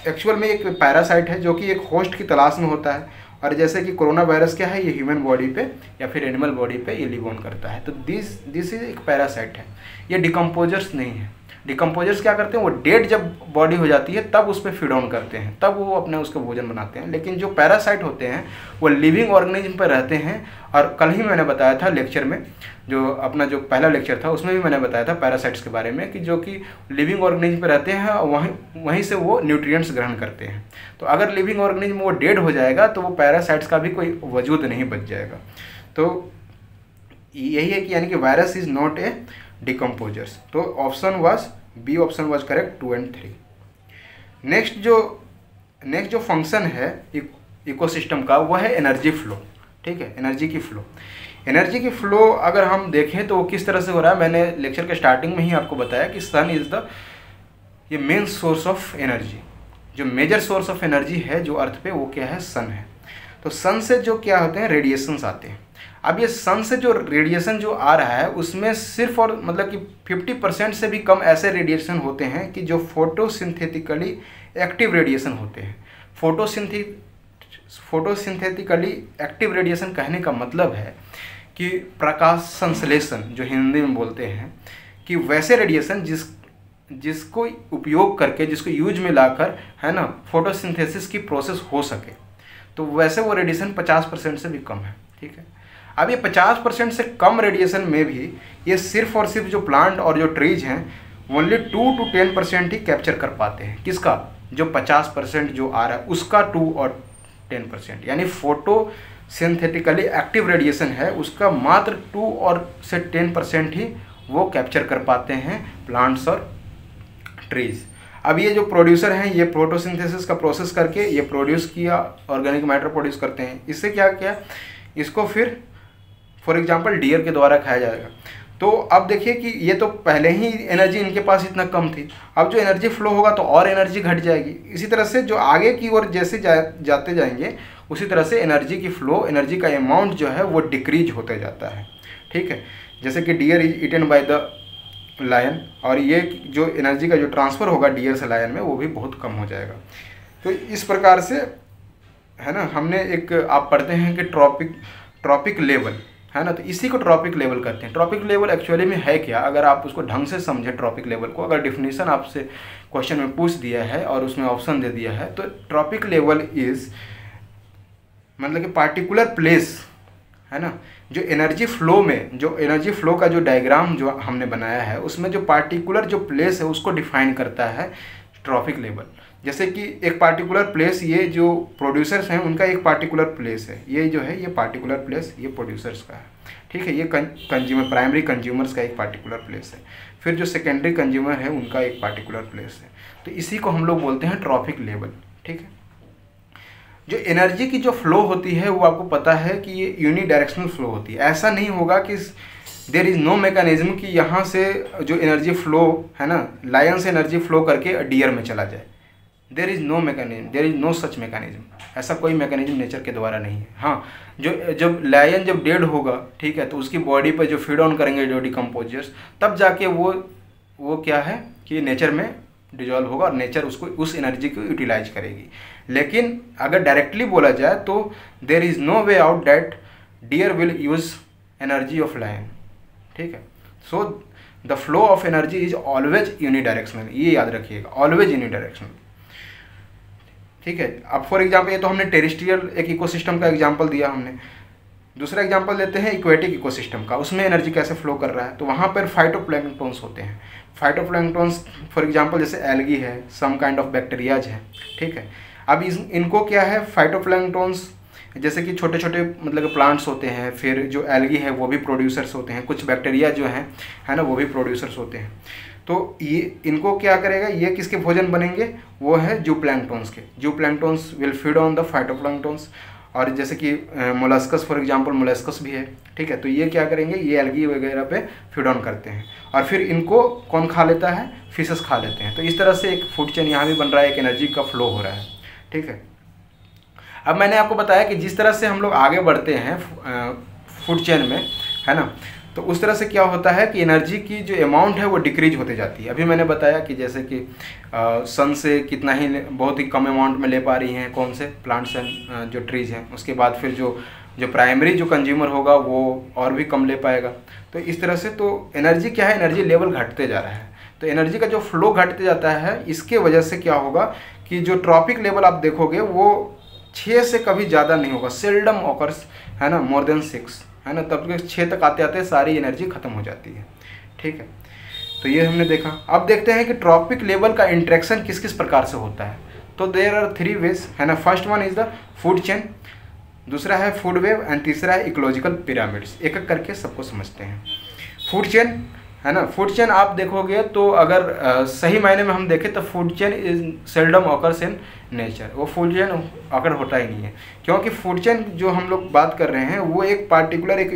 एक्चुअल में एक पैरासाइट है जो कि एक होस्ट की तलाश में होता है। और जैसे कि कोरोना वायरस क्या है, ये ह्यूमन बॉडी पे या फिर एनिमल बॉडी पे ये लिव ऑन करता है। तो दिस इज एक पैरासाइट है, ये डिकम्पोजर्स नहीं है। डिकम्पोजर्स क्या करते हैं, वो डेड जब बॉडी हो जाती है तब उस पर फीड ऑन करते हैं, तब वो अपने उसका भोजन बनाते हैं। लेकिन जो पैरासाइट होते हैं वो लिविंग ऑर्गेनिज्म पर रहते हैं। और कल ही मैंने बताया था लेक्चर में, जो अपना जो पहला लेक्चर था उसमें भी मैंने बताया था पैरासाइट्स के बारे में, कि जो कि लिविंग ऑर्गेनिज्म पर रहते हैं और वहीं से वो न्यूट्रिएंट्स ग्रहण करते हैं। तो अगर लिविंग ऑर्गेनिज्म वो डेड हो जाएगा तो वो पैरासाइट्स का भी कोई वजूद नहीं बच जाएगा। तो यही है कि यानी कि virus is not a decomposers. तो B option was correct 2 and 3। Next जो फंक्शन है इकोसिस्टम का वो है एनर्जी फ्लो, ठीक है। एनर्जी की फ्लो अगर हम देखें तो वो किस तरह से हो रहा है, मैंने लेक्चर के स्टार्टिंग में ही आपको बताया कि सन इज द ये मेन सोर्स ऑफ एनर्जी। जो मेजर सोर्स ऑफ एनर्जी है जो अर्थ पे, वो क्या है, सन है। तो सन से जो क्या होते हैं, रेडिएशंस आते हैं। अब ये सन से जो रेडिएशन जो आ रहा है उसमें सिर्फ और मतलब कि 50% से भी कम ऐसे रेडिएशन होते हैं कि जो फोटोसिंथेटिकली एक्टिव रेडिएशन होते हैं। फोटोसिंथेटिकली एक्टिव रेडिएशन कहने का मतलब है कि प्रकाश संश्लेषण जो हिंदी में बोलते हैं, कि वैसे रेडिएशन जिसको उपयोग करके, जिसको यूज में लाकर, है ना, फोटोसिंथेसिस की प्रोसेस हो सके। तो वैसे वो रेडिएशन 50% से भी कम है, ठीक है। अब ये 50% से कम रेडिएशन में भी ये सिर्फ और सिर्फ जो प्लांट और जो ट्रीज हैं ओनली 2 to 10% ही कैप्चर कर पाते हैं। किसका, जो 50% जो आ रहा है उसका 2 और 10%, यानी फोटोसिंथेटिकली एक्टिव रेडिएशन है उसका मात्र 2 और से 10% ही वो कैप्चर कर पाते हैं प्लांट्स और ट्रीज। अब ये जो प्रोड्यूसर हैं ये फोटोसिंथेसिस का प्रोसेस करके ये प्रोड्यूस किया, ऑर्गेनिक मैटर प्रोड्यूस करते हैं। इससे क्या किया, इसको फिर फॉर एग्जांपल डियर के द्वारा खाया जाएगा। तो अब देखिए कि ये तो पहले ही एनर्जी इनके पास इतना कम थी, अब जो एनर्जी फ्लो होगा तो और एनर्जी घट जाएगी। इसी तरह से जो आगे की ओर जैसे जाते जाएंगे उसी तरह से एनर्जी की फ्लो, एनर्जी का अमाउंट जो है वो डिक्रीज होते जाता है। ठीक है, जैसे कि deer is eaten by the lion, और ये जो एनर्जी का जो ट्रांसफ़र होगा डियर से लायन में वो भी बहुत कम हो जाएगा। तो इस प्रकार से है ना, हमने एक आप पढ़ते हैं कि ट्रॉपिक लेवल है ना, तो इसी को ट्रॉपिक लेवल कहते हैं। ट्रॉपिक लेवल एक्चुअली में है क्या, अगर आप उसको ढंग से समझे ट्रॉपिक लेवल को, अगर डिफिनीशन आपसे क्वेश्चन में पूछ दिया है और उसमें ऑप्शन दे दिया है, तो ट्रॉपिक लेवल इज मतलब कि पार्टिकुलर प्लेस है ना, जो एनर्जी फ्लो में, जो एनर्जी फ्लो का जो डायग्राम जो हमने बनाया है उसमें जो पार्टिकुलर जो प्लेस है उसको डिफाइन करता है ट्रॉपिक लेवल। जैसे कि एक पार्टिकुलर प्लेस, ये जो प्रोड्यूसर्स हैं उनका एक पार्टिकुलर प्लेस है, ये जो है ये पार्टिकुलर प्लेस ये प्रोड्यूसर्स का है। ठीक है, ये कंज्यूमर, प्राइमरी कंज्यूमर्स का एक पार्टिकुलर प्लेस है, फिर जो सेकेंडरी कंज्यूमर है उनका एक पार्टिकुलर प्लेस है। तो इसी को हम लोग बोलते हैं ट्रॉपिक लेवल। ठीक है, जो एनर्जी की जो फ्लो होती है वो आपको पता है कि ये यूनिडायरेक्शनल फ्लो होती है। ऐसा नहीं होगा कि देयर इज़ नो मैकेनिज्म कि यहाँ से जो एनर्जी फ्लो है ना, लायन से एनर्जी फ्लो करके डियर में चला जाए। There is no mechanism, there is no such mechanism, ऐसा कोई मैकेनिज्म नेचर के द्वारा नहीं है। हाँ, जब लायन जब डेड होगा, ठीक है, तो उसकी बॉडी पर जो फीड ऑन करेंगे जो डिकम्पोजर्स, तब जाके वो क्या है कि नेचर में डिजॉल्व होगा और नेचर उसको उस एनर्जी को यूटिलाइज करेगी। लेकिन अगर डायरेक्टली बोला जाए तो there is no way out that deer will use energy of lion. ठीक है, so the flow of energy is always unidirectional, ये याद रखिएगा, ऑलवेज यूनिडायरेक्शनल। ठीक है, अब फॉर एग्जाम्पल ये तो हमने टेरेस्ट्रियल एक इकोसिस्टम का एग्जाम्पल दिया हमने। दूसरा एग्जाम्पल लेते हैं इक्वेटिक इकोसिस्टम का, उसमें एनर्जी कैसे फ्लो कर रहा है। तो वहाँ पर फाइटोप्लैंक्टन्स होते हैं। फाइटोप्लैंक्टन्स फॉर एग्जाम्पल जैसे एल्गी है, सम काइंड ऑफ बैक्टीरियाज है। ठीक है, अब इनको क्या है, फाइटोप्लैंक्टन्स जैसे कि छोटे छोटे मतलब प्लांट्स होते हैं, फिर जो एल्गी है वो भी प्रोड्यूसर्स होते हैं, कुछ बैक्टीरिया जो हैं है ना वो भी प्रोड्यूसर्स होते हैं। तो ये इनको क्या करेगा, ये किसके भोजन बनेंगे, वो है जूप्लैंक्टन्स के। Zooplanktons will feed on the phytoplanktons. और जैसे कि मोलस्कस फॉर एग्जांपल, मोलस्कस भी है। ठीक है, तो ये क्या करेंगे, ये एल्गी वगैरह पे फीड ऑन करते हैं और फिर इनको कौन खा लेता है, फिशेस खा लेते हैं। तो इस तरह से एक फूड चेन यहाँ भी बन रहा है, एक एनर्जी का फ्लो हो रहा है। ठीक है, अब मैंने आपको बताया कि जिस तरह से हम लोग आगे बढ़ते हैं फूड चेन में है ना, तो उस तरह से क्या होता है कि एनर्जी की जो अमाउंट है वो डिक्रीज होते जाती है। अभी मैंने बताया कि जैसे कि सन से कितना ही बहुत ही कम अमाउंट में ले पा रही हैं कौन से प्लांट्स एंड जो ट्रीज हैं, उसके बाद फिर जो प्राइमरी जो कंज्यूमर होगा वो और भी कम ले पाएगा। तो इस तरह से तो एनर्जी क्या है, एनर्जी लेवल घटते जा रहा है। तो एनर्जी का जो फ्लो घटते जाता है, इसके वजह से क्या होगा कि जो ट्रॉपिक लेवल आप देखोगे वो 6 से कभी ज़्यादा नहीं होगा, सेल्डम ऑकर्स है ना, मोर देन 6 है ना, तब तक 6 तक आते आते सारी एनर्जी खत्म हो जाती है। ठीक है, तो ये हमने देखा। अब देखते हैं कि ट्रॉपिक लेवल का इंटरेक्शन किस किस प्रकार से होता है। तो देयर आर 3 वेज है ना। First one is the food chain, दूसरा है फूड वेव एंड तीसरा है इकोलॉजिकल पिरामिड्स। एक एक करके सबको समझते हैं। फूड चेन है ना, फूड चेन आप देखोगे तो अगर सही मायने में हम देखें तो food chain is seldom occurs in nature. वो फूड चेन अगर होता ही नहीं है, क्योंकि फूड चेन जो हम लोग बात कर रहे हैं वो एक पार्टिकुलर एक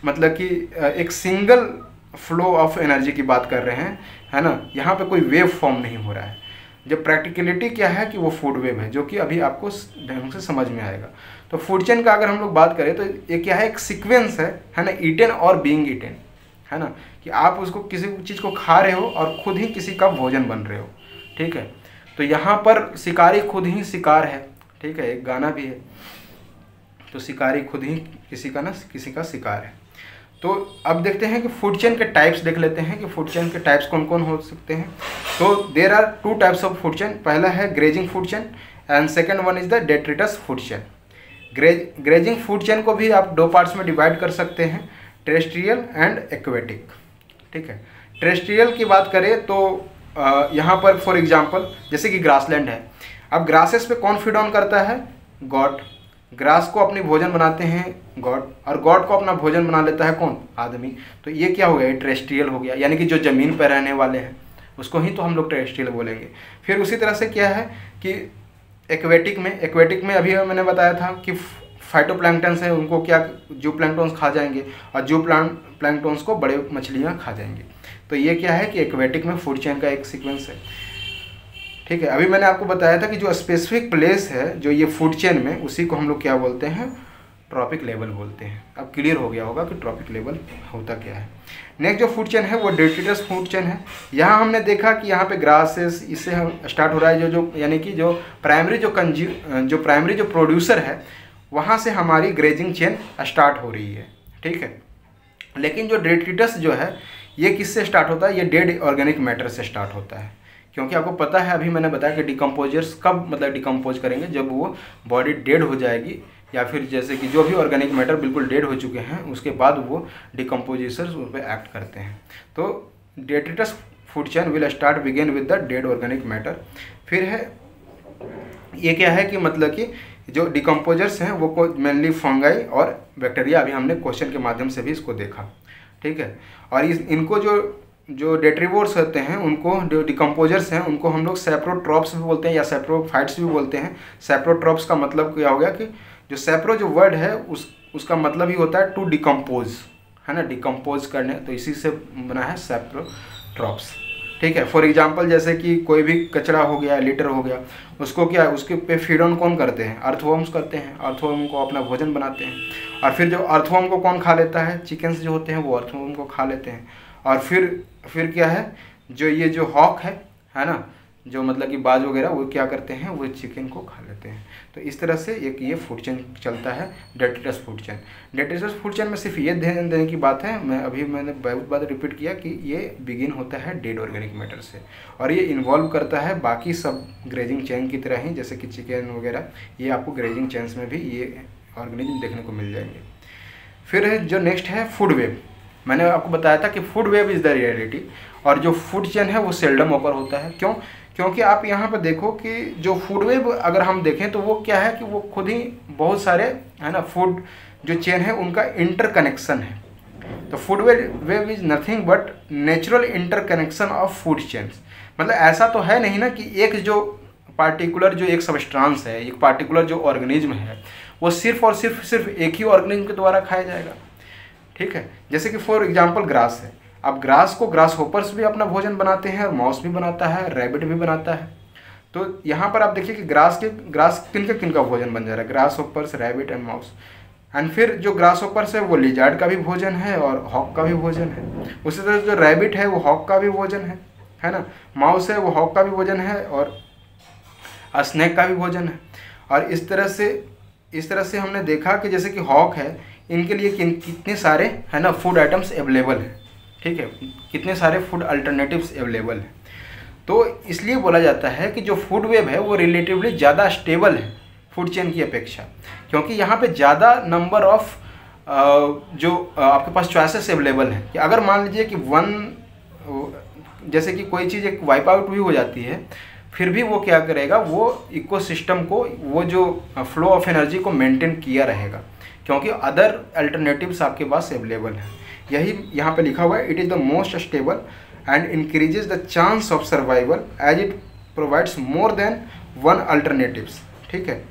मतलब कि एक सिंगल फ्लो ऑफ एनर्जी की बात कर रहे हैं है ना। यहाँ पे कोई वेव फॉर्म नहीं हो रहा है। जब प्रैक्टिकलिटी क्या है कि वो फूड वेव है, जो कि अभी आपको ढंग से समझ में आएगा। तो फूड चेन का अगर हम लोग बात करें तो ये क्या है, एक सीक्वेंस है ना, ईटन और बीइंग ईटन है ना, कि आप उसको किसी चीज़ को खा रहे हो और खुद ही किसी का भोजन बन रहे हो। ठीक है, तो यहाँ पर शिकारी खुद ही शिकार है। ठीक है, एक गाना भी है, तो शिकारी खुद ही किसी का शिकार है। तो अब देखते हैं कि फूड चेन के टाइप्स देख लेते हैं कि फूड चेन के टाइप्स कौन कौन हो सकते हैं। तो there are 2 types of food chain. पहला है grazing food chain and second one is the detritus food chain. Grazing food chain को भी आप 2 पार्ट्स में डिवाइड कर सकते हैं, टेरेस्ट्रियल एंड एक्वेटिक। ठीक है, टेरेस्ट्रियल की बात करें तो यहाँ पर फॉर एग्जांपल जैसे कि ग्रासलैंड है। अब ग्रासेस पे कौन फीड ऑन करता है, गॉड। ग्रास को अपनी भोजन बनाते हैं गॉड, और गॉड को अपना भोजन बना लेता है कौन, आदमी। तो ये क्या हो गया, टेरेस्ट्रियल हो गया, यानी कि जो ज़मीन पर रहने वाले हैं उसको ही तो हम लोग टेरेस्ट्रियल बोलेंगे। फिर उसी तरह से क्या है कि एक्वेटिक में अभी मैंने बताया था कि फाइटोप्लैंक्टन्स है, उनको क्या जू प्लैंक्टन्स खा जाएंगे और जू प्लैंक्टन्स को बड़े मछलियाँ खा जाएंगी। तो ये क्या है कि एक्वेटिक में फूड चेन का एक सीक्वेंस है, ठीक है। अभी मैंने आपको बताया था कि जो स्पेसिफिक प्लेस है जो ये फूड चेन में, उसी को हम लोग क्या बोलते हैं, ट्रॉपिक लेवल बोलते हैं। अब क्लियर हो गया होगा कि ट्रॉपिक लेवल होता क्या है। नेक्स्ट जो फूड चेन है वो डेट्रिटस फूड चेन है। यहाँ हमने देखा कि यहाँ पे ग्रासेस इससे हम स्टार्ट हो रहा है, जो यानी कि जो प्राइमरी जो प्रोड्यूसर है वहाँ से हमारी ग्रेजिंग चेन स्टार्ट हो रही है, ठीक है। लेकिन जो डेट्रिटस जो है ये किससे स्टार्ट होता है, ये डेड ऑर्गेनिक मैटर से स्टार्ट होता है। क्योंकि आपको पता है, अभी मैंने बताया कि डिकम्पोजर्स कब मतलब डिकम्पोज करेंगे, जब वो बॉडी डेड हो जाएगी, या फिर जैसे कि जो भी ऑर्गेनिक मैटर बिल्कुल डेड हो चुके हैं उसके बाद वो डिकम्पोजिशर्स उस पर एक्ट करते हैं। तो detritus food chain will start begin with the dead organic matter. फिर है ये क्या है कि मतलब कि जो डिकम्पोजर्स हैं वो मेनली फंगाई और बैक्टीरिया, अभी हमने क्वेश्चन के माध्यम से भी इसको देखा, ठीक है। और इनको जो डेट्रीवोर्स होते हैं, उनको जो डिकम्पोजर्स हैं उनको हम लोग सेप्रोट्रॉप्स भी बोलते हैं या सेप्रोफाइट्स भी बोलते हैं। सेप्रोट्रॉप्स का मतलब क्या हो गया कि जो सेप्रो जो वर्ड है उसका मतलब ही होता है टू डिकम्पोज, है ना, डिकम्पोज करने, तो इसी से बना है सेप्रोट्रॉप्स, ठीक है। फॉर एग्जांपल जैसे कि कोई भी कचरा हो गया, लिटर हो गया, उसको क्या है, उसके पे फीड ऑन कौन करते हैं, अर्थवर्म्स करते हैं। अर्थवर्म को अपना भोजन बनाते हैं। और फिर जो अर्थवर्म को कौन खा लेता है, चिकन्स जो होते हैं वो अर्थवर्म को खा लेते हैं। और फिर क्या है, जो ये जो हॉक है ना, जो मतलब कि बाज वगैरह, वो क्या करते हैं, वो चिकन को खा लेते हैं। तो इस तरह से एक ये फूड चेन चलता है, detritus food chain. Detritus food chain में सिर्फ ये ध्यान देने की बात है, मैंने बहुत बार रिपीट किया कि ये बिगिन होता है डेड ऑर्गेनिक मैटर से, और ये इन्वॉल्व करता है बाकी सब ग्रेजिंग चेन की तरह ही, जैसे कि चिकन वगैरह, ये आपको ग्रेजिंग चेन्स में भी ये ऑर्गेनिज्म देखने को मिल जाएंगे। फिर जो नेक्स्ट है फूड वेब। मैंने आपको बताया था कि food web is the reality, और जो फूड चेन है वो सेल्डम ओकर होता है। क्यों? क्योंकि आप यहाँ पर देखो कि जो फूड वेब अगर हम देखें तो वो क्या है कि वो खुद ही बहुत सारे, है ना, फूड जो चेन है उनका इंटरकनेक्शन है। तो food web is nothing but natural interconnection of food chains. मतलब ऐसा तो है नहीं ना कि एक जो पार्टिकुलर जो एक सबस्ट्रांस है, एक पार्टिकुलर जो ऑर्गेनिज्म है, वो सिर्फ और सिर्फ एक ही ऑर्गेनिज्म के द्वारा खाया जाएगा, ठीक है। जैसे कि फॉर एग्जांपल ग्रास है। अब ग्रास को ग्रास होपर्स भी अपना भोजन बनाते हैं, और माउस भी बनाता है, रैबिट भी बनाता है। तो यहाँ पर आप देखिए कि ग्रास किनका भोजन बन जा रहा है, grass hoppers, rabbit and mouse. And फिर जो ग्रास होपर्स है वो लिजार्ड का भी भोजन है और हॉक का भी भोजन है। उसी तरह जो रैबिट है वो हॉक का भी भोजन है ना। माउस है वो हॉक का भी भोजन है और स्नेक का भी भोजन है। और इस तरह से हमने देखा कि जैसे कि हॉक है, इनके लिए कितने सारे, है ना, फूड आइटम्स अवेलेबल हैं, ठीक है, कितने सारे फूड अल्टरनेटिव्स अवेलेबल हैं। तो इसलिए बोला जाता है कि जो फूड वेब है वो रिलेटिवली ज़्यादा स्टेबल है फूड चेन की अपेक्षा, क्योंकि यहाँ पे ज़्यादा नंबर ऑफ जो आपके पास चॉइसेस अवेलेबल हैं। कि अगर मान लीजिए कि जैसे कि कोई चीज़ एक वाइप आउट भी हो जाती है, फिर भी वो क्या करेगा, वो इकोसिस्टम को, वो जो फ्लो ऑफ एनर्जी को मेंटेन किया रहेगा, क्योंकि अदर अल्टरनेटिव्स आपके पास अवेलेबल हैं। यही यहाँ पे लिखा हुआ है, it is the most stable and increases the chance of survival as it provides more than one alternatives, ठीक है,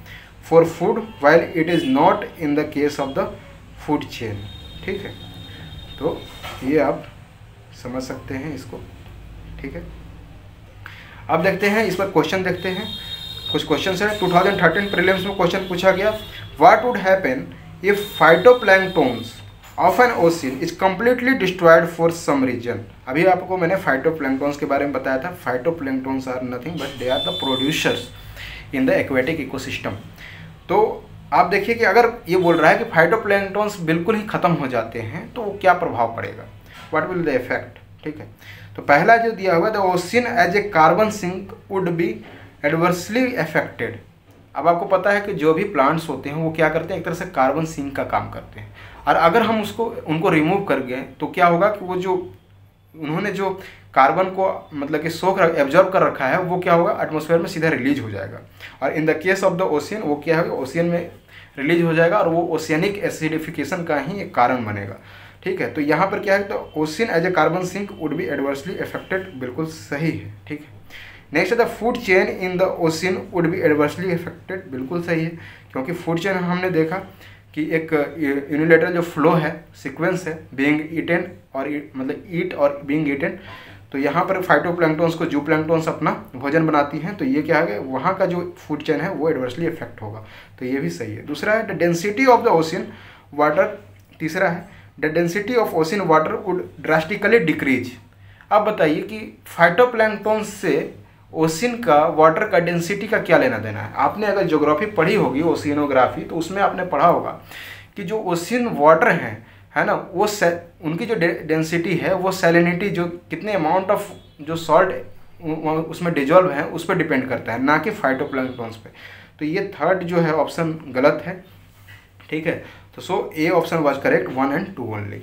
for food while it is not in the case of the food chain, ठीक है। तो ये आप समझ सकते हैं इसको, ठीक है। अब देखते हैं इस पर क्वेश्चन देखते हैं। कुछ क्वेश्चन है 2013 प्रीलिम्स में क्वेश्चन पूछा गया, what would happen if phytoplanktons of an ocean is completely destroyed for some reason. अभी आपको मैंने फाइटोप्लैंक्टन्स के बारे में बताया था। Phytoplanktons are nothing but they are the producers in the aquatic ecosystem. तो आप देखिए कि अगर ये बोल रहा है कि फाइटोप्लैंक्टन्स बिल्कुल ही खत्म हो जाते हैं तो वो क्या प्रभाव पड़ेगा, व्हाट विल द इफेक्ट, ठीक है। तो पहला जो दिया हुआ है, the ocean as a carbon sink would be adversely affected. अब आपको पता है कि जो भी प्लांट्स होते हैं वो क्या करते हैं, एक तरह से कार्बन सिंक का काम करते हैं। और अगर हम उनको रिमूव कर गए तो क्या होगा कि वो जो उन्होंने जो कार्बन को मतलब कि सोख एब्जॉर्ब कर रखा है, वो क्या होगा, एटमॉस्फेयर में सीधा रिलीज हो जाएगा। और इन the case of the ocean वो क्या है, ओशियन में रिलीज हो जाएगा और वो ओशियनिक एसिडिफिकेशन का ही एक कारण बनेगा। ठीक है। तो यहाँ पर क्या है, तो ocean as a carbon sink would be adversely affected, बिल्कुल सही है, ठीक है। Next the food chain in the ocean would be adversely affected, बिल्कुल सही है, क्योंकि फूड चेन हमने देखा कि एक यूनिलेटरल जो फ्लो है, सीक्वेंस है, बीइंग ईटन और मतलब ईट और बीइंग ईटन। तो यहाँ पर फाइटोप्लैंक्टन्स को जूप्लैंक्टन्स अपना भोजन बनाती हैं, तो ये क्या है, वहाँ का जो फूड चेन है वो एडवर्सली इफेक्ट होगा, तो ये भी सही है। दूसरा है the density of the ocean water, तीसरा है the density of ocean water would drastically decrease. अब बताइए कि फाइटोप्लैंक्टन्स से ओशियन का वाटर का डेंसिटी का क्या लेना देना है। आपने अगर ज्योग्राफी पढ़ी होगी, ओशियनोग्राफी, तो उसमें आपने पढ़ा होगा कि जो ओशियन वाटर हैं, है ना, वो उनकी जो डेंसिटी है वो सैलिनिटी, जो कितने अमाउंट ऑफ जो सॉल्ट उसमें डिजॉल्व है उस पर डिपेंड करता है, ना कि फाइटोप्लैंक्टन्स पे। तो ये थर्ड जो है ऑप्शन गलत है, ठीक है। तो so A option was correct, 1 and 2 only,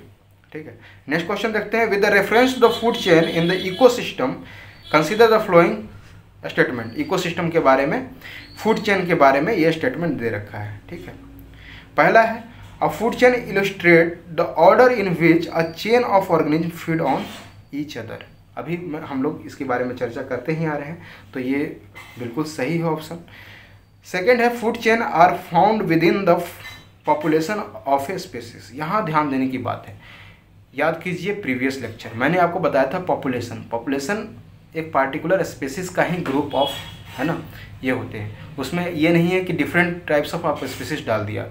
ठीक है। नेक्स्ट क्वेश्चन देखते हैं, with the reference to the food chain in the ecosystem consider the following statement. Ecosystem के बारे में, फूड चेन के बारे में ये स्टेटमेंट दे रखा है, ठीक है। पहला है अ food chain illustrate the order in which a chain of organism feed on each other. अभी हम लोग इसके बारे में चर्चा करते ही आ रहे हैं, तो ये बिल्कुल सही है ऑप्शन। सेकेंड है food chain are found within the population of a species. यहाँ ध्यान देने की बात है, याद कीजिए प्रीवियस लेक्चर मैंने आपको बताया था पॉपुलेशन एक पार्टिकुलर स्पेसिस का ही ग्रुप ऑफ, है ना, ये होते हैं। उसमें ये नहीं है कि डिफरेंट टाइप्स ऑफ आप स्पीसीज डाल दिया,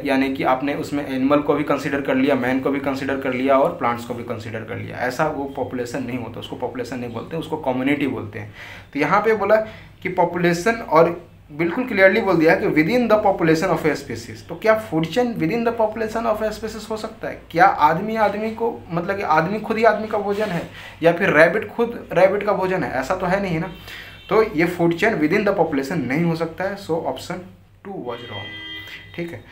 यानी कि आपने उसमें एनिमल को भी कंसीडर कर लिया, मैन को भी कंसीडर कर लिया और प्लांट्स को भी कंसीडर कर लिया। ऐसा वो पॉपुलेशन नहीं होता, उसको पॉपुलेशन नहीं बोलते, उसको कम्युनिटी बोलते हैं। तो यहाँ पे बोला कि पॉपुलेशन, और बिल्कुल क्लियरली बोल दिया कि with in the population of a species. तो क्या food chain with in the population of a species हो सकता है? क्या आदमी को, मतलब कि आदमी खुद ही आदमी का भोजन है, या फिर रैबिट खुद रैबिट का भोजन है? ऐसा तो है नहीं ना। तो ये food chain with in the population नहीं हो सकता है। सो ऑप्शन 2 वाज रॉन्ग, ठीक है।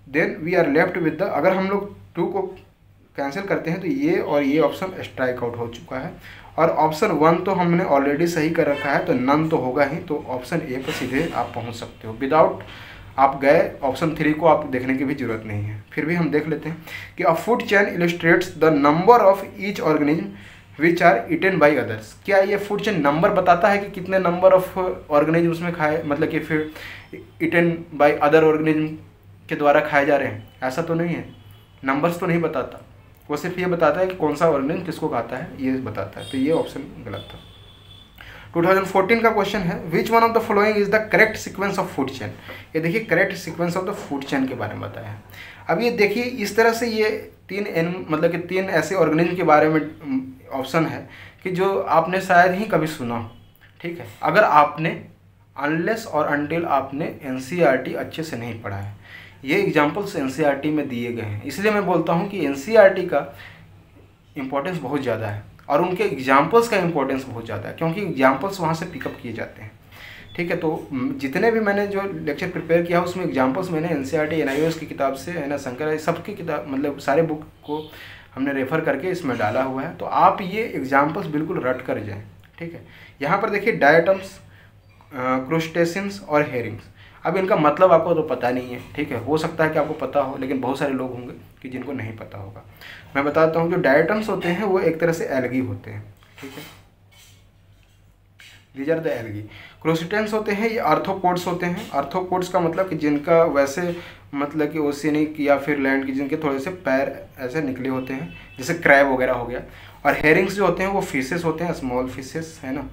Then we are left with the, अगर हम लोग 2 को कैंसिल करते हैं तो ये और ये ऑप्शन स्ट्राइक आउट हो चुका है, और ऑप्शन 1 तो हमने ऑलरेडी सही कर रखा है, तो नन तो होगा ही। तो ऑप्शन ए पर सीधे आप पहुंच सकते हो, विदाउट आप गए ऑप्शन 3 को आप देखने की भी जरूरत नहीं है। फिर भी हम देख लेते हैं कि a food chain illustrates the number of each organism which are eaten by others. क्या ये फूड चेन नंबर बताता है कि कितने नंबर ऑफ ऑर्गेनिज्म उसमें खाए, मतलब कि फिर ईटन बाई अदर ऑर्गेनिज्म के द्वारा खाए जा रहे हैं? ऐसा तो नहीं है, नंबर्स तो नहीं बताता, वो सिर्फ ये बताता है कि कौन सा ऑर्गेनिज्म किसको खाता है, ये बताता है। तो ये ऑप्शन गलत था। 2014 का क्वेश्चन है, which one of the following is the correct sequence of food chain. ये देखिए correct sequence of the food chain के बारे में बताया है। अब ये देखिए इस तरह से ये मतलब कि 3 ऐसे ऑर्गेनिज्म के बारे में ऑप्शन है कि जो आपने शायद ही कभी सुना हो, ठीक है। अगर आपने अनलेस और अनटिल आपने एनसीईआरटी अच्छे से नहीं पढ़ा है, ये एग्जाम्पल्स एनसीईआरटी में दिए गए हैं, इसलिए मैं बोलता हूँ कि एनसीईआरटी का इम्पोर्टेंस बहुत ज़्यादा है और उनके एग्जाम्पल्स का इम्पोर्टेंस बहुत ज़्यादा है, क्योंकि एग्जाम्पल्स वहाँ से पिकअप किए जाते हैं, ठीक है। तो जितने भी मैंने जो लेक्चर प्रिपेयर किया उसमें एग्जाम्पल्स मैंने एनसीईआरटी एनआईओएस की किताब से, है ना, शंकर, सबकी किताब, मतलब सारे बुक को हमने रेफ़र करके इसमें डाला हुआ है। तो आप ये एग्जाम्पल्स बिल्कुल रट कर जाएँ, ठीक है। यहाँ पर देखिए डायटम्स, क्रूस्टेशियंस और हेरिंग्स। अब इनका मतलब आपको तो पता नहीं है, ठीक है। हो सकता है कि आपको पता हो, लेकिन बहुत सारे लोग होंगे कि जिनको नहीं पता होगा। मैं बताता हूँ, जो डायटम्स होते हैं वो एक तरह से एल्गी होते हैं, ठीक है। These are the algae. Crustaceans होते हैं, ये आर्थ्रोपोड्स होते हैं। आर्थ्रोपोड्स का मतलब कि जिनका वैसे मतलब कि ओशियनिक या फिर लैंड की जिनके थोड़े से पैर ऐसे निकले होते हैं, जैसे क्रैब वगैरह हो गया। और हेरिंग्स जो होते हैं वो फिशेस होते हैं, स्मॉल फिशेस, है ना।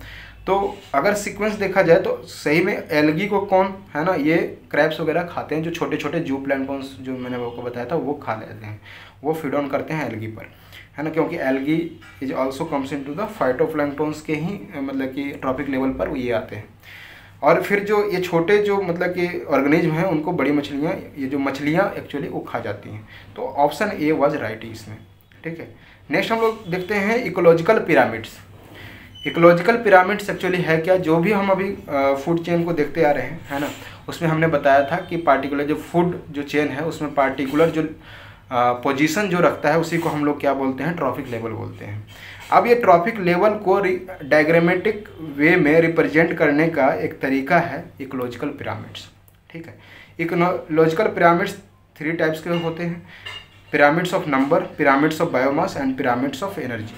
तो अगर सीक्वेंस देखा जाए तो सही में एल्गी को कौन, है ना, ये क्रैब्स वगैरह खाते हैं, जो छोटे छोटे जूप्लैंक्टन्स जो मैंने आपको बताया था वो खा लेते हैं, वो फीड ऑन करते हैं एल्गी पर, है ना। क्योंकि algae is also comes into the phytoplanktons के ही मतलब कि ट्रॉपिक लेवल पर ये आते हैं। और फिर जो ये छोटे जो मतलब कि ऑर्गेनिज्म हैं उनको बड़ी मछलियाँ, ये जो मछलियाँ एक्चुअली वो खा जाती हैं। तो ऑप्शन ए वाज राइट इसमें, ठीक है। नेक्स्ट हम लोग देखते हैं ecological pyramids. Ecological pyramids actually है क्या? जो भी हम अभी फूड चेन को देखते आ रहे हैं, है ना, उसमें हमने बताया था कि पार्टिकुलर जो फूड जो चेन है उसमें पार्टिकुलर जो पोजीशन जो रखता है उसी को हम लोग क्या बोलते हैं? ट्रॉफिक लेवल बोलते हैं। अब ये ट्रॉफिक लेवल को डायग्रामेटिक वे में रिप्रेजेंट करने का एक तरीका है इकोलॉजिकल पिरामिड्स, ठीक है। इकोलॉजिकल पिरामिड्स 3 टाइप्स के होते हैं। Pyramids of number, pyramids of biomass and pyramids of energy.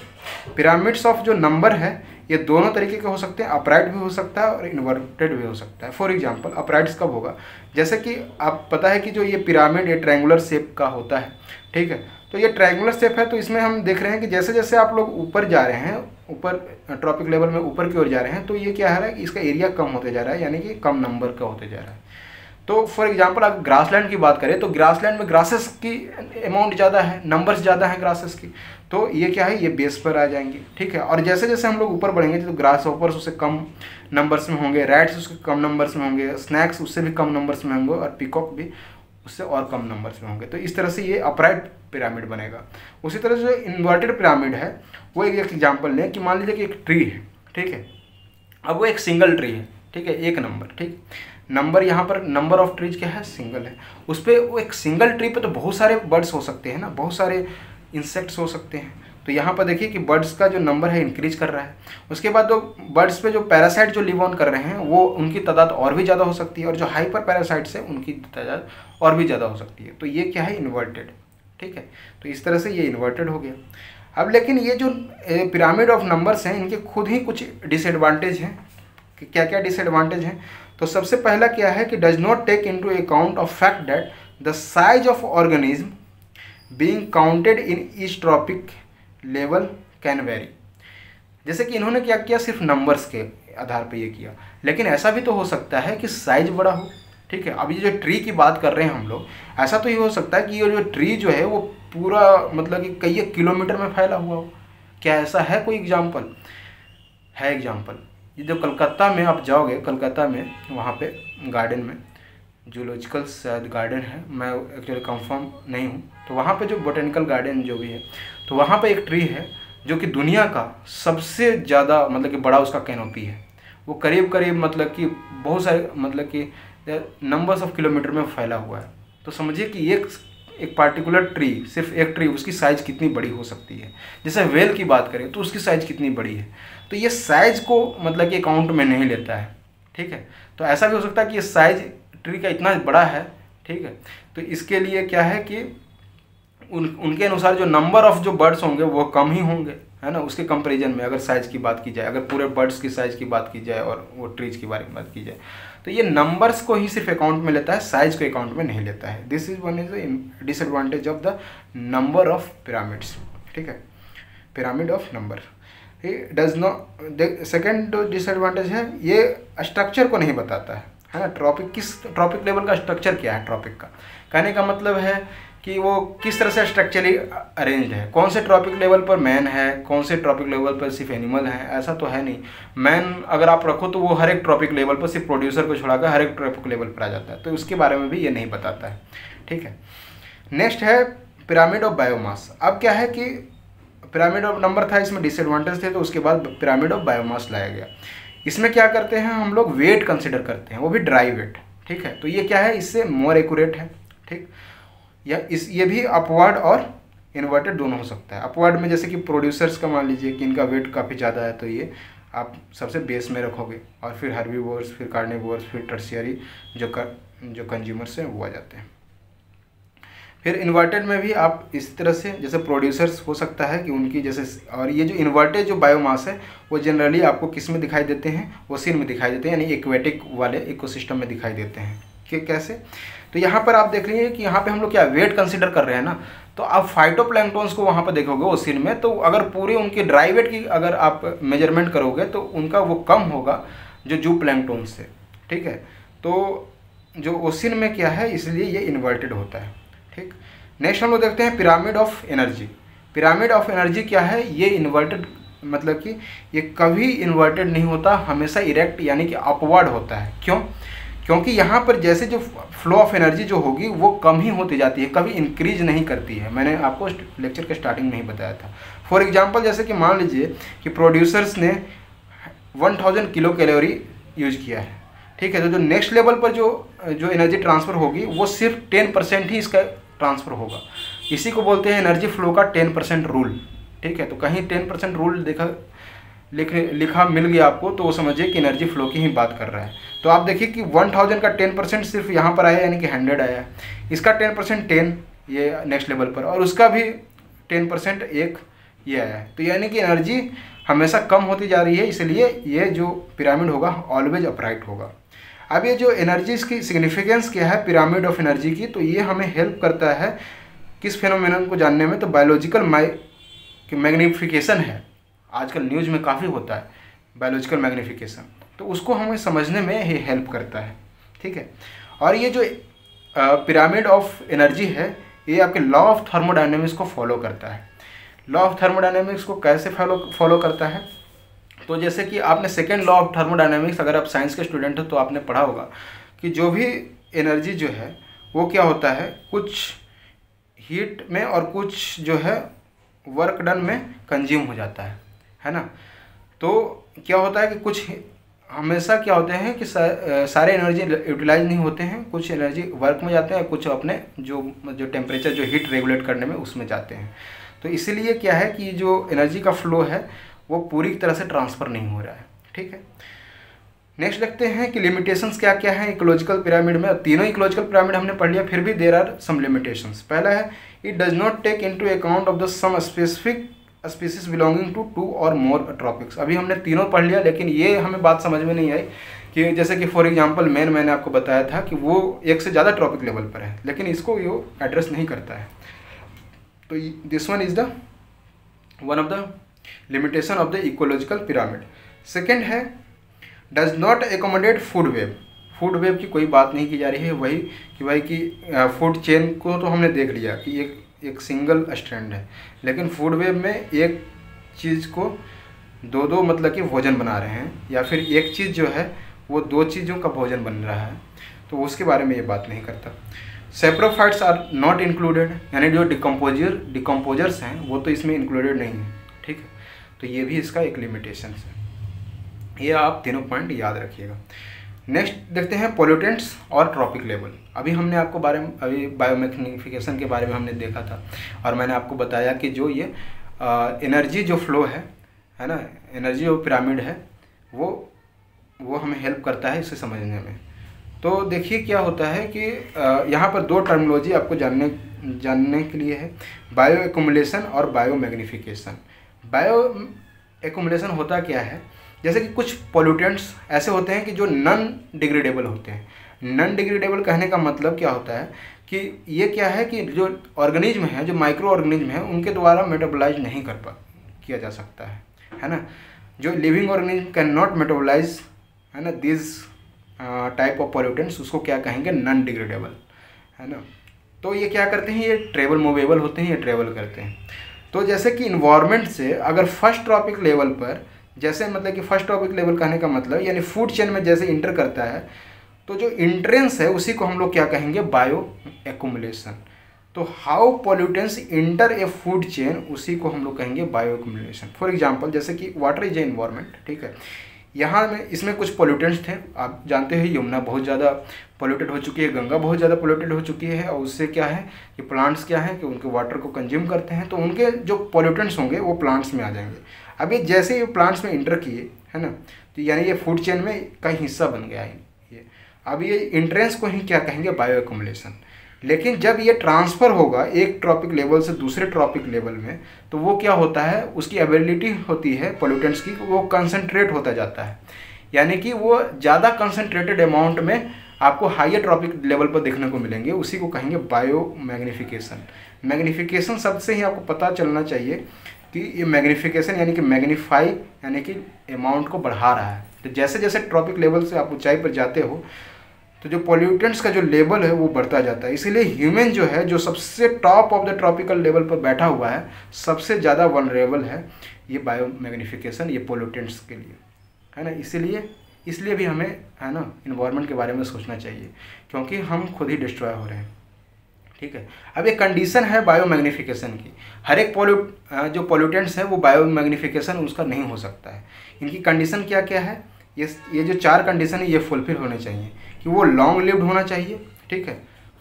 Pyramids of जो नंबर है ये दोनों तरीके के हो सकते हैं, अपराइट भी हो सकता है और इन्वर्टेड भी हो सकता है। फॉर एग्जांपल अपराइट्स कब होगा, जैसे कि आप पता है कि जो ये पिरामिड ये ट्रायंगुलर शेप का होता है, ठीक है। तो ये ट्रायंगुलर शेप है, तो इसमें हम देख रहे हैं कि जैसे जैसे आप लोग ऊपर जा रहे हैं, ऊपर ट्रॉपिक लेवल में ऊपर की ओर जा रहे हैं, तो ये क्या है कि इसका एरिया कम होते जा रहा है, यानी कि कम नंबर का होते जा रहा है। तो फॉर एग्जांपल अगर ग्रासलैंड की बात करें तो ग्रासलैंड में ग्रासेस की अमाउंट ज़्यादा है, नंबर्स ज़्यादा हैं ग्रासेस की, तो ये क्या है, ये बेस पर आ जाएंगी, ठीक है। और जैसे जैसे हम लोग ऊपर बढ़ेंगे तो ग्रास हॉपर्स उससे कम नंबर्स में होंगे, रैट्स उसके कम नंबर्स में होंगे, स्नैक्स उससे भी कम नंबर्स में होंगे और पीकॉक भी उससे और कम नंबर्स में होंगे। तो इस तरह से ये अपराइट पिरामिड बनेगा। उसी तरह से जो इन्वर्टेड पिरामिड है वो एक एग्जाम्पल लें कि मान लीजिए कि एक ट्री है, ठीक है। अब वो एक सिंगल ट्री है, ठीक है, एक नंबर, ठीक। नंबर यहाँ पर नंबर ऑफ ट्रीज क्या है, सिंगल है। उस पर वो एक सिंगल ट्री पे तो बहुत सारे बर्ड्स हो सकते हैं ना, बहुत सारे इंसेक्ट्स हो सकते हैं। तो यहाँ पर देखिए कि बर्ड्स का जो नंबर है इंक्रीज कर रहा है। उसके बाद जो बर्ड्स पे जो पैरासाइट जो लिव ऑन कर रहे हैं वो उनकी तादाद और भी ज़्यादा हो सकती है, और जो हाइपर पैरासाइट्स है उनकी तादाद और भी ज़्यादा हो सकती है। तो ये क्या है, इन्वर्टेड, ठीक है। तो इस तरह से ये इन्वर्टेड हो गया। अब लेकिन ये जो पिरामिड ऑफ नंबर्स हैं इनके खुद ही कुछ डिसएडवांटेज हैं। कि क्या क्या डिसएडवांटेज हैं, तो सबसे पहला क्या है कि does not take into account of fact that the size of organism being counted in each trophic level can vary. जैसे कि इन्होंने क्या किया, सिर्फ नंबर्स के आधार पे ये किया, लेकिन ऐसा भी तो हो सकता है कि साइज बड़ा हो, ठीक है। अब ये जो ट्री की बात कर रहे हैं हम लोग, ऐसा तो ये हो सकता है कि ये जो ट्री जो है वो पूरा मतलब कि कई किलोमीटर में फैला हुआ हो। क्या ऐसा है कोई एग्जाम्पल है? एग्जाम्पल ये जो कलकत्ता में आप जाओगे, कलकत्ता में वहाँ पे गार्डन में जूलॉजिकल शायद गार्डन है, मैं एक्चुअली कंफर्म नहीं हूँ, तो वहाँ पे जो बोटेनिकल गार्डन जो भी है, तो वहाँ पे एक ट्री है जो कि दुनिया का सबसे ज़्यादा मतलब कि बड़ा उसका कैनोपी है। वो करीब करीब मतलब कि बहुत सारे मतलब कि नंबर्स ऑफ किलोमीटर में फैला हुआ है। तो समझिए कि एक पार्टिकुलर ट्री, सिर्फ एक ट्री, उसकी साइज़ कितनी बड़ी हो सकती है। जैसे वेल की बात करें तो उसकी साइज़ कितनी बड़ी है, तो ये साइज़ को मतलब कि अकाउंट में नहीं लेता है, ठीक है। तो ऐसा भी हो सकता है कि ये साइज़ ट्री का इतना बड़ा है, ठीक है। तो इसके लिए क्या है कि उनके अनुसार जो नंबर ऑफ जो बर्ड्स होंगे वो कम ही होंगे, है ना, उसके कंपैरिजन में। अगर साइज़ की बात की जाए, अगर पूरे बर्ड्स की साइज़ की बात की जाए और वो ट्रीज के बारे में बात की जाए, तो ये नंबर्स को ही सिर्फ अकाउंट में लेता है, साइज को अकाउंट में नहीं लेता है। This is one is the disadvantage of the number of pyramids, ठीक है, pyramid of number. Does not, second disadvantage है ये स्ट्रक्चर को नहीं बताता है ना। ट्रॉपिक लेवल का स्ट्रक्चर क्या है, ट्रॉपिक का कहने का मतलब है कि वो किस तरह से स्ट्रक्चरली अरेंज्ड है, कौन से ट्रॉपिक लेवल पर मैन है, कौन से ट्रॉपिक लेवल पर सिर्फ एनिमल है, ऐसा तो है नहीं। मैन अगर आप रखो तो वो हर एक ट्रॉपिक लेवल पर, सिर्फ प्रोड्यूसर को छोड़ाकर हर एक ट्रॉपिक लेवल पर आ जाता है, तो उसके बारे में भी ये नहीं बताता है, ठीक है। नेक्स्ट है पिरामिड ऑफ बायोमास। अब क्या है कि पिरामिड ऑफ नंबर था, इसमें डिसएडवांटेज थे, तो उसके बाद पिरामिड ऑफ बायोमास लाया गया। इसमें क्या करते हैं हम लोग, वेट कंसिडर करते हैं, वो भी ड्राई वेट, ठीक है। तो ये क्या है, इससे मोर एक्यूरेट है, ठीक। ये भी अपवर्ड और इन्वर्टेड दोनों हो सकता है। अपवर्ड में जैसे कि प्रोड्यूसर्स का मान लीजिए कि इनका वेट काफ़ी ज़्यादा है, तो ये आप सबसे बेस में रखोगे, और फिर हर्बीवोर्स, फिर कार्निवोर्स, फिर टर्शियरी जो कंज्यूमर्स हैं वो आ जाते हैं। फिर इन्वर्टेड में भी आप इस तरह से, जैसे प्रोड्यूसर्स हो सकता है कि उनकी जैसे, और ये जो इन्वर्टेड जो बायोमास है वो जनरली आपको किस में दिखाई देते हैं, ओशियन में दिखाई देते हैं, यानी एक्वेटिक वाले इकोसिस्टम में दिखाई देते हैं। कि कैसे, तो यहाँ पर आप देख लीजिए कि यहाँ पे हम लोग क्या वेट कंसीडर कर रहे हैं ना, तो आप फाइटोप्लैंक्टन्स को वहाँ पर देखोगे ओशियन में, तो अगर पूरे उनके ड्राई वेट की अगर आप मेजरमेंट करोगे तो उनका वो कम होगा जो जू प्लैंक्टन से, ठीक है। तो जो ओशियन में क्या है, इसलिए ये इन्वर्टेड होता है, ठीक। नेक्स्ट हम लोग देखते हैं pyramid of energy. Pyramid of energy क्या है, ये इन्वर्टेड मतलब कि ये कभी इन्वर्टेड नहीं होता, हमेशा इरेक्ट यानी कि अपवर्ड होता है। क्यों? क्योंकि यहाँ पर जैसे जो फ्लो ऑफ एनर्जी जो होगी वो कम ही होती जाती है, कभी इंक्रीज नहीं करती है। मैंने आपको लेक्चर के स्टार्टिंग में ही बताया था। फॉर एग्जांपल जैसे कि मान लीजिए कि प्रोड्यूसर्स ने 1000 किलो कैलोरी यूज किया है, ठीक है। तो जो नेक्स्ट लेवल पर जो एनर्जी ट्रांसफ़र होगी वो सिर्फ 10% ही इसका ट्रांसफ़र होगा। इसी को बोलते हैं एनर्जी फ्लो का 10% रूल, ठीक है। तो कहीं 10% रूल लिखा मिल गया आपको, तो वो समझिए कि एनर्जी फ्लो की ही बात कर रहा है। तो आप देखिए कि 1000 का 10% सिर्फ यहाँ पर आया, यानी कि 100 आया है। इसका 10% 10, ये नेक्स्ट लेवल पर, और उसका भी 10% एक ये आया है। तो यानी कि एनर्जी हमेशा कम होती जा रही है, इसलिए ये जो पिरामिड होगा ऑलवेज अपराइट होगा। अब ये जो एनर्जी की सिग्निफिकेंस क्या है पिरामिड ऑफ एनर्जी की, तो ये हमें हेल्प करता है किस फिनोमेनन को जानने में, तो बायोलॉजिकल मैग्निफिकेशन है, आजकल न्यूज़ में काफ़ी होता है बायोलॉजिकल मैग्निफिकेशन, तो उसको हमें समझने में ये हेल्प करता है। ठीक है, और ये जो पिरामिड ऑफ एनर्जी है ये आपके लॉ ऑफ थर्मोडायनेमिक्स को फॉलो करता है। लॉ ऑफ थर्मोडायनेमिक्स को कैसे फॉलो करता है, तो जैसे कि आपने सेकेंड लॉ ऑफ थर्मोडायनेमिक्स, अगर आप साइंस के स्टूडेंट हो तो आपने पढ़ा होगा कि जो भी एनर्जी जो है वो क्या होता है, कुछ हीट में और कुछ जो है वर्क डन में कंज्यूम हो जाता है ना। तो क्या होता है कि कुछ हमेशा क्या होते हैं कि सारे एनर्जी यूटिलाइज नहीं होते हैं, कुछ एनर्जी वर्क में जाते हैं, कुछ अपने जो टेम्परेचर जो हीट रेगुलेट करने में उसमें जाते हैं। तो इसीलिए क्या है कि जो एनर्जी का फ्लो है वो पूरी तरह से ट्रांसफ़र नहीं हो रहा है। ठीक है, नेक्स्ट देखते हैं कि लिमिटेशंस क्या क्या है इकोलॉजिकल पिरामिड में। तीनों इकोलॉजिकल पिरामिड हमने पढ़ लिया, फिर भी देयर आर सम लिमिटेशंस। पहला है it does not take into account of the some specific species belonging to 2 और मोर ट्रॉपिक्स। अभी हमने तीनों पढ़ लिया, लेकिन ये हमें बात समझ में नहीं आई कि जैसे कि फॉर एग्जांपल मैंने आपको बताया था कि वो एक से ज़्यादा ट्रॉपिक लेवल पर है, लेकिन इसको ये एड्रेस नहीं करता है। तो this one is the one of the limitation of the ecological pyramid. Second है does not accommodate food web. Food web की कोई बात नहीं की जा रही है, वही कि भाई कि फूड चेन को तो हमने देख लिया कि एक सिंगल स्ट्रैंड है, लेकिन फूड वेब में एक चीज़ को दो मतलब कि भोजन बना रहे हैं, या फिर एक चीज़ जो है वो 2 चीज़ों का भोजन बन रहा है, तो उसके बारे में ये बात नहीं करता। सेप्रोफाइट्स आर नॉट इंक्लूडेड, यानी जो डिकम्पोजर्स हैं वो तो इसमें इंक्लूडेड नहीं है। ठीक है, तो ये भी इसका एक लिमिटेशन है, ये आप तीनों पॉइंट याद रखिएगा। नेक्स्ट देखते हैं पोल्यूटेंट्स और ट्रॉपिक लेवल। अभी हमने आपको अभी बायोमैग्निफिकेशन के बारे में हमने देखा था, और मैंने आपको बताया कि जो ये एनर्जी जो फ्लो है ना, एनर्जी जो पिरामिड है वो हमें हेल्प करता है इसे समझने में। तो देखिए क्या होता है कि यहाँ पर 2 टर्मिनोलॉजी आपको जानने के लिए है, बायो एक्युमुलेशन और बायो मैग्निफिकेशन। बायो एक्युमुलेशन होता क्या है, जैसे कि कुछ पोल्यूटेंट्स ऐसे होते हैं कि जो नॉन डिग्रेडेबल होते हैं। नॉन डिग्रेडेबल कहने का मतलब क्या होता है कि ये क्या है कि जो ऑर्गेनिज्म है, जो माइक्रो ऑर्गेनिज्म है, उनके द्वारा मेटाबोलाइज नहीं किया जा सकता है ना। जो living organism can not metabolize, है ना, दिस टाइप ऑफ पोल्यूटेंट्स, उसको क्या कहेंगे, नॉन डिग्रेडेबल, है ना। तो ये क्या करते हैं, ये ट्रेवल मूवेबल होते हैं, ये ट्रेवल करते हैं। तो जैसे कि इन्वायरमेंट से अगर फर्स्ट ट्रॉपिक लेवल पर, जैसे मतलब कि फर्स्ट ट्रॉपिक लेवल कहने का मतलब यानी फूड चेन में जैसे इंटर करता है, तो जो इंट्रेंस है उसी को हम लोग क्या कहेंगे, बायो एक्युमुलेशन। तो how pollutants inter A food chain, उसी को हम लोग कहेंगे बायो एक्युमुलेशन। फॉर एग्जांपल जैसे कि वाटर इज ए इन्वायरमेंट, ठीक है, यहाँ में इसमें कुछ पोल्यूटेंट्स थे। आप जानते हैं यमुना बहुत ज़्यादा पोल्यूटेड हो चुकी है, गंगा बहुत ज़्यादा पोल्यूटेड हो चुकी है, और उससे क्या है कि प्लांट्स क्या है कि उनके वाटर को कंज्यूम करते हैं, तो उनके जो पोल्यूटेंट्स होंगे वो प्लांट्स में आ जाएंगे। अब ये जैसे ये प्लांट्स में इंटर किए, है ना, तो यानी ये फूड चेन में का हिस्सा बन गया है ये। अब ये इंट्रेंस को ही क्या कहेंगे, बायो एक्युमुलेशन। लेकिन जब ये ट्रांसफ़र होगा एक ट्रॉपिक लेवल से दूसरे ट्रॉपिक लेवल में, तो वो क्या होता है, उसकी एबिलिटी होती है पोल्यूटेंट्स की, वो कंसंट्रेट होता जाता है, यानी कि वो ज़्यादा कंसंट्रेटेड अमाउंट में आपको हायर ट्रॉपिक लेवल पर देखने को मिलेंगे, उसी को कहेंगे बायो मैग्निफिकेशन। मैग्निफिकेशन शब्द से ही आपको पता चलना चाहिए कि ये मैग्निफिकेशन यानी कि मैग्नीफाई यानी कि अमाउंट को बढ़ा रहा है। तो जैसे जैसे ट्रॉपिक लेवल से आप ऊंचाई पर जाते हो तो जो पोल्यूटेंट्स का जो लेवल है वो बढ़ता जाता है। इसीलिए ह्यूमन जो है, जो सबसे top of the tropical level पर बैठा हुआ है, सबसे ज़्यादा वनरेबल है ये बायो मैग्निफिकेशन, ये पोल्यूटेंट्स के लिए, है ना। इसलिए भी हमें, है ना, इन्वायरमेंट के बारे में सोचना चाहिए, क्योंकि हम खुद ही डिस्ट्रॉय हो रहे हैं। ठीक है, अब एक कंडीशन है बायो मैग्निफिकेशन की, हर एक जो पोल्यूटेंट्स हैं वो बायो मैग्निफिकेशन उसका नहीं हो सकता है। इनकी कंडीशन क्या क्या है, ये जो 4 कंडीशन है ये फुलफिल होने चाहिए कि वो लॉन्ग लिव्ड होना चाहिए, ठीक है,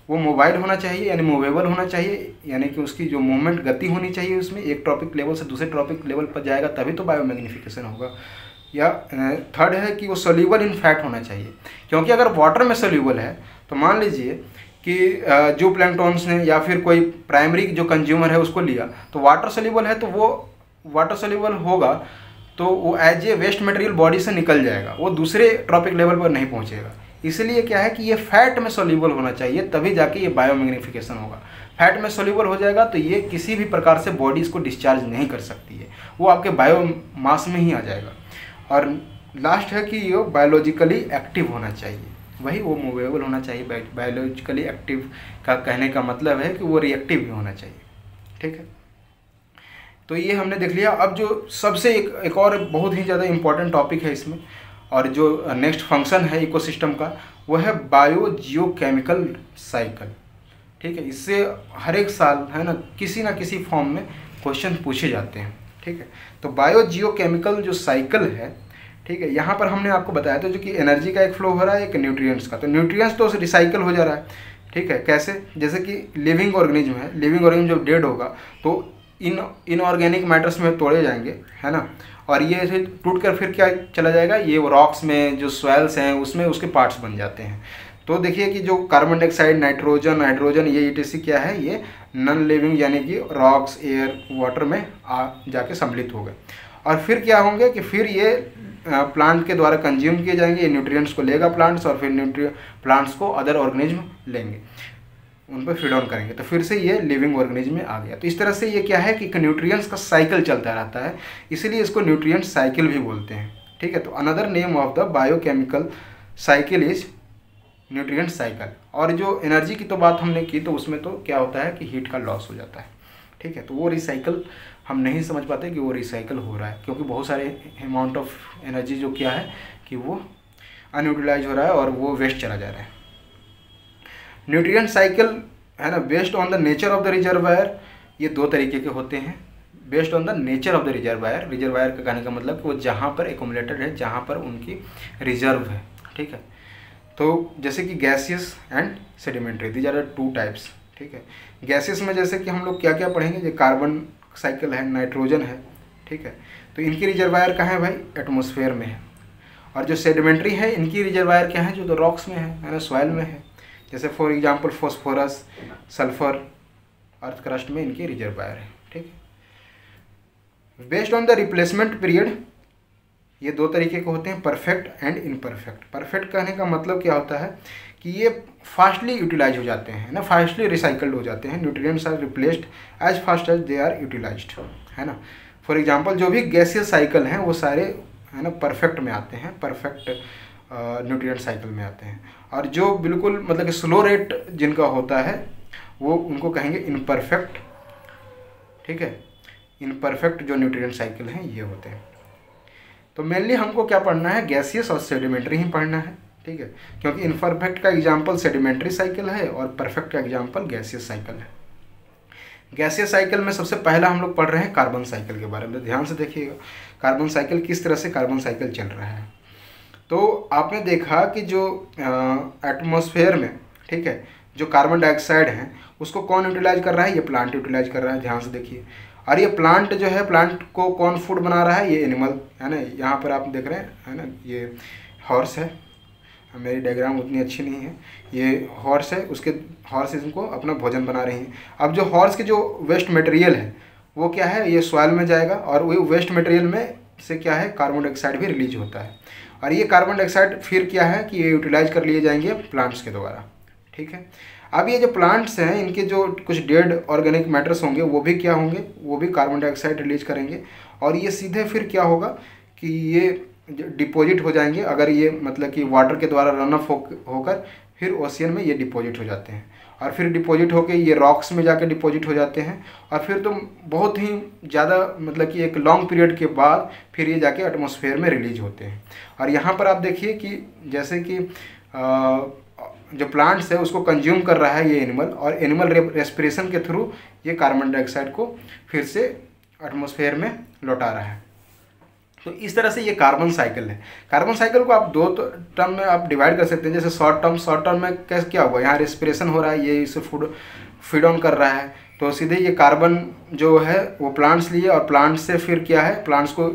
वो मोबाइल होना चाहिए यानी मूवेबल होना चाहिए, यानी कि उसकी जो मूवमेंट गति होनी चाहिए उसमें, एक ट्रॉपिक लेवल से दूसरे ट्रॉपिक लेवल पर जाएगा तभी तो बायो मैग्निफिकेशन होगा। या थर्ड है कि वो सोल्यूबल इन फैट होना चाहिए, क्योंकि अगर वाटर में सोल्यूबल है तो मान लीजिए कि जो प्लैंक्टॉन्स ने या फिर कोई प्राइमरी जो कंज्यूमर है उसको लिया, तो वाटर सोल्यूबल है तो वो वाटर सोल्यूबल होगा तो वो as a waste material body से निकल जाएगा, वो दूसरे ट्रॉपिक लेवल पर नहीं पहुंचेगा। इसलिए क्या है कि ये फैट में सोल्यूबल होना चाहिए, तभी जाके ये बायोमैग्नीफिकेशन होगा। फैट में सोल्यूबल हो जाएगा तो ये किसी भी प्रकार से बॉडी इसको डिस्चार्ज नहीं कर सकती है, वो आपके बायोमास में ही आ जाएगा। और लास्ट है कि ये बायोलॉजिकली एक्टिव होना चाहिए, वही वो मूवेबल होना चाहिए। बायोलॉजिकली एक्टिव का कहने का मतलब है कि वो रिएक्टिव भी होना चाहिए, ठीक है। तो ये हमने देख लिया। अब जो सबसे एक और बहुत ही ज़्यादा इम्पॉर्टेंट टॉपिक है इसमें, और जो नेक्स्ट फंक्शन है इकोसिस्टम का, वो है बायो जियोकेमिकल साइकिल, ठीक है। इससे हर एक साल है ना किसी फॉर्म में क्वेश्चन पूछे जाते हैं, ठीक है। तो बायो जियोकेमिकल जो साइकिल है, ठीक है, यहाँ पर हमने आपको बताया था जो कि एनर्जी का एक फ्लो हो रहा है, एक न्यूट्रिएंट्स का। तो न्यूट्रिएंट्स तो रिसाइकल हो जा रहा है, ठीक है। कैसे? जैसे कि लिविंग ऑर्गेनिज्म है, लिविंग ऑर्गेनिज्म जब डेड होगा तो इनऑर्गेनिक मैटर्स में तोड़े जाएंगे, है ना, और ये टूट कर फिर क्या चला जाएगा, ये रॉक्स में जो सॉइल्स हैं उसमें उसके पार्ट्स बन जाते हैं। तो देखिए कि जो कार्बन डाइऑक्साइड, नाइट्रोजन, हाइड्रोजन, ये ETC क्या है, ये नॉन लिविंग यानी कि रॉक्स, एयर, वाटर में जाके सम्मिलित हो गए। और फिर क्या होंगे कि फिर ये प्लांट के द्वारा कंज्यूम किए जाएंगे, ये न्यूट्रिएंट्स को लेगा प्लांट्स, और फिर प्लांट्स को अदर ऑर्गेनिज्म लेंगे, उन पर फीड ऑन करेंगे, तो फिर से ये लिविंग ऑर्गेनिज्म में आ गया। तो इस तरह से ये क्या है कि न्यूट्रिएंट्स का साइकिल चलता रहता है, इसीलिए इसको न्यूट्रिएंट साइकिल भी बोलते हैं, ठीक है। तो another name of the biochemical cycle is nutrient cycle. और जो एनर्जी की तो बात हमने की, तो उसमें तो क्या होता है कि हीट का लॉस हो जाता है, ठीक है। तो वो रिसाइकल हम नहीं समझ पाते कि वो रिसाइकल हो रहा है, क्योंकि बहुत सारे अमाउंट ऑफ एनर्जी जो क्या है कि वो अनयूटिलाइज हो रहा है और वो वेस्ट चला जा रहा है। न्यूट्रिएंट साइकिल है ना, based on the nature of the reservoir, ये दो तरीके के होते हैं। Based on the nature of the reservoir, reservoir का कहने का मतलब कि वो जहाँ पर एकोमुलेटेड है, जहाँ पर उनकी रिजर्व है, ठीक है। तो जैसे कि gaseous and sedimentary, these are the two types, ठीक है। गैसियस में जैसे कि हम लोग क्या क्या पढ़ेंगे, जो कार्बन साइकिल है, नाइट्रोजन है, ठीक है। तो इनकी रिजर्वायर कहाँ है भाई, एटमॉस्फेयर में है। और जो सेडिमेंट्री है, इनकी रिजर्वायर क्या है, जो तो रॉक्स में है ना, सॉइल में है। जैसे for example phosphorus, sulphur, earth crust में इनकी रिजर्वायर है, ठीक है। Based on the replacement period, ये दो तरीके के होते हैं, परफेक्ट एंड इनपरफेक्ट। परफेक्ट कहने का मतलब क्या होता है कि ये फास्टली यूटिलाइज हो जाते हैं ना, फास्टली रिसाइकल्ड हो जाते हैं। Nutrients are replaced as fast as they are utilized, है ना। फॉर एग्जांपल जो भी गैसियस साइकिल हैं वो सारे है ना परफेक्ट में आते हैं, परफेक्ट न्यूट्रिएंट साइकिल में आते हैं। और जो बिल्कुल मतलब कि स्लो रेट जिनका होता है वो उनको कहेंगे इनपरफेक्ट, ठीक है। इनपरफेक्ट जो न्यूट्रिएंट साइकिल हैं ये होते हैं। तो मेनली हमको क्या पढ़ना है, गैसियस और सेडिमेंट्री ही पढ़ना है, ठीक है। क्योंकि इनपरफेक्ट का एग्जाम्पल सेडिमेंट्री साइकिल है और परफेक्ट का एग्जाम्पल गैसियस साइकिल है। गैसियस साइकिल में सबसे पहला हम लोग पढ़ रहे हैं कार्बन साइकिल के बारे में। ध्यान से देखिएगा कार्बन साइकिल, किस तरह से कार्बन साइकिल चल रहा है। तो आपने देखा कि जो एटमॉस्फेयर में, ठीक है, जो कार्बन डाइऑक्साइड है उसको कौन यूटिलाइज कर रहा है, ये प्लांट यूटिलाइज कर रहा है। ध्यान से देखिए। और ये प्लांट जो है, प्लांट को कौन फूड बना रहा है, ये एनिमल, है ना। यहाँ पर आप देख रहे हैं, है ना, ये हॉर्स है। मेरी डायग्राम उतनी अच्छी नहीं है, ये हॉर्स है, उसके हॉर्स इनको अपना भोजन बना रही हैं। अब जो हॉर्स के जो वेस्ट मटेरियल है वो क्या है, ये सॉइल में जाएगा, और वही वेस्ट मटेरियल में से क्या है, कार्बन डाइऑक्साइड भी रिलीज होता है। और ये कार्बन डाइऑक्साइड फिर क्या है कि ये यूटिलाइज कर लिए जाएंगे प्लांट्स के द्वारा, ठीक है। अब ये जो प्लांट्स हैं, इनके जो कुछ डेड ऑर्गेनिक मैटर्स होंगे वो भी क्या होंगे, वो भी कार्बन डाइऑक्साइड रिलीज करेंगे, और ये सीधे फिर क्या होगा कि ये डिपॉजिट हो जाएंगे। अगर ये मतलब कि वाटर के द्वारा रन ऑफ होकर फिर ओशियन में ये डिपॉजिट हो जाते हैं, और फिर डिपॉजिट होकर ये रॉक्स में जाकर डिपॉजिट हो जाते हैं, और फिर तो बहुत ही ज़्यादा मतलब कि एक लॉन्ग पीरियड के बाद फिर ये जाके एटमॉस्फेयर में रिलीज होते हैं। और यहाँ पर आप देखिए कि जैसे कि जो प्लांट्स है उसको कंज्यूम कर रहा है ये एनिमल, और एनिमल रेस्पिरेशन के थ्रू ये कार्बन डाइऑक्साइड को फिर से एटमॉस्फेयर में लौटा रहा है। तो इस तरह से ये कार्बन साइकिल है। कार्बन साइकिल को आप दो टर्म में आप डिवाइड कर सकते हैं। जैसे शॉर्ट टर्म में कैसे क्या हुआ, यहाँ रेस्पिरेशन हो रहा है, ये इसे फीड ऑन कर रहा है, तो सीधे ये कार्बन जो है वो प्लांट्स लिए, और प्लांट्स से फिर क्या है, प्लांट्स को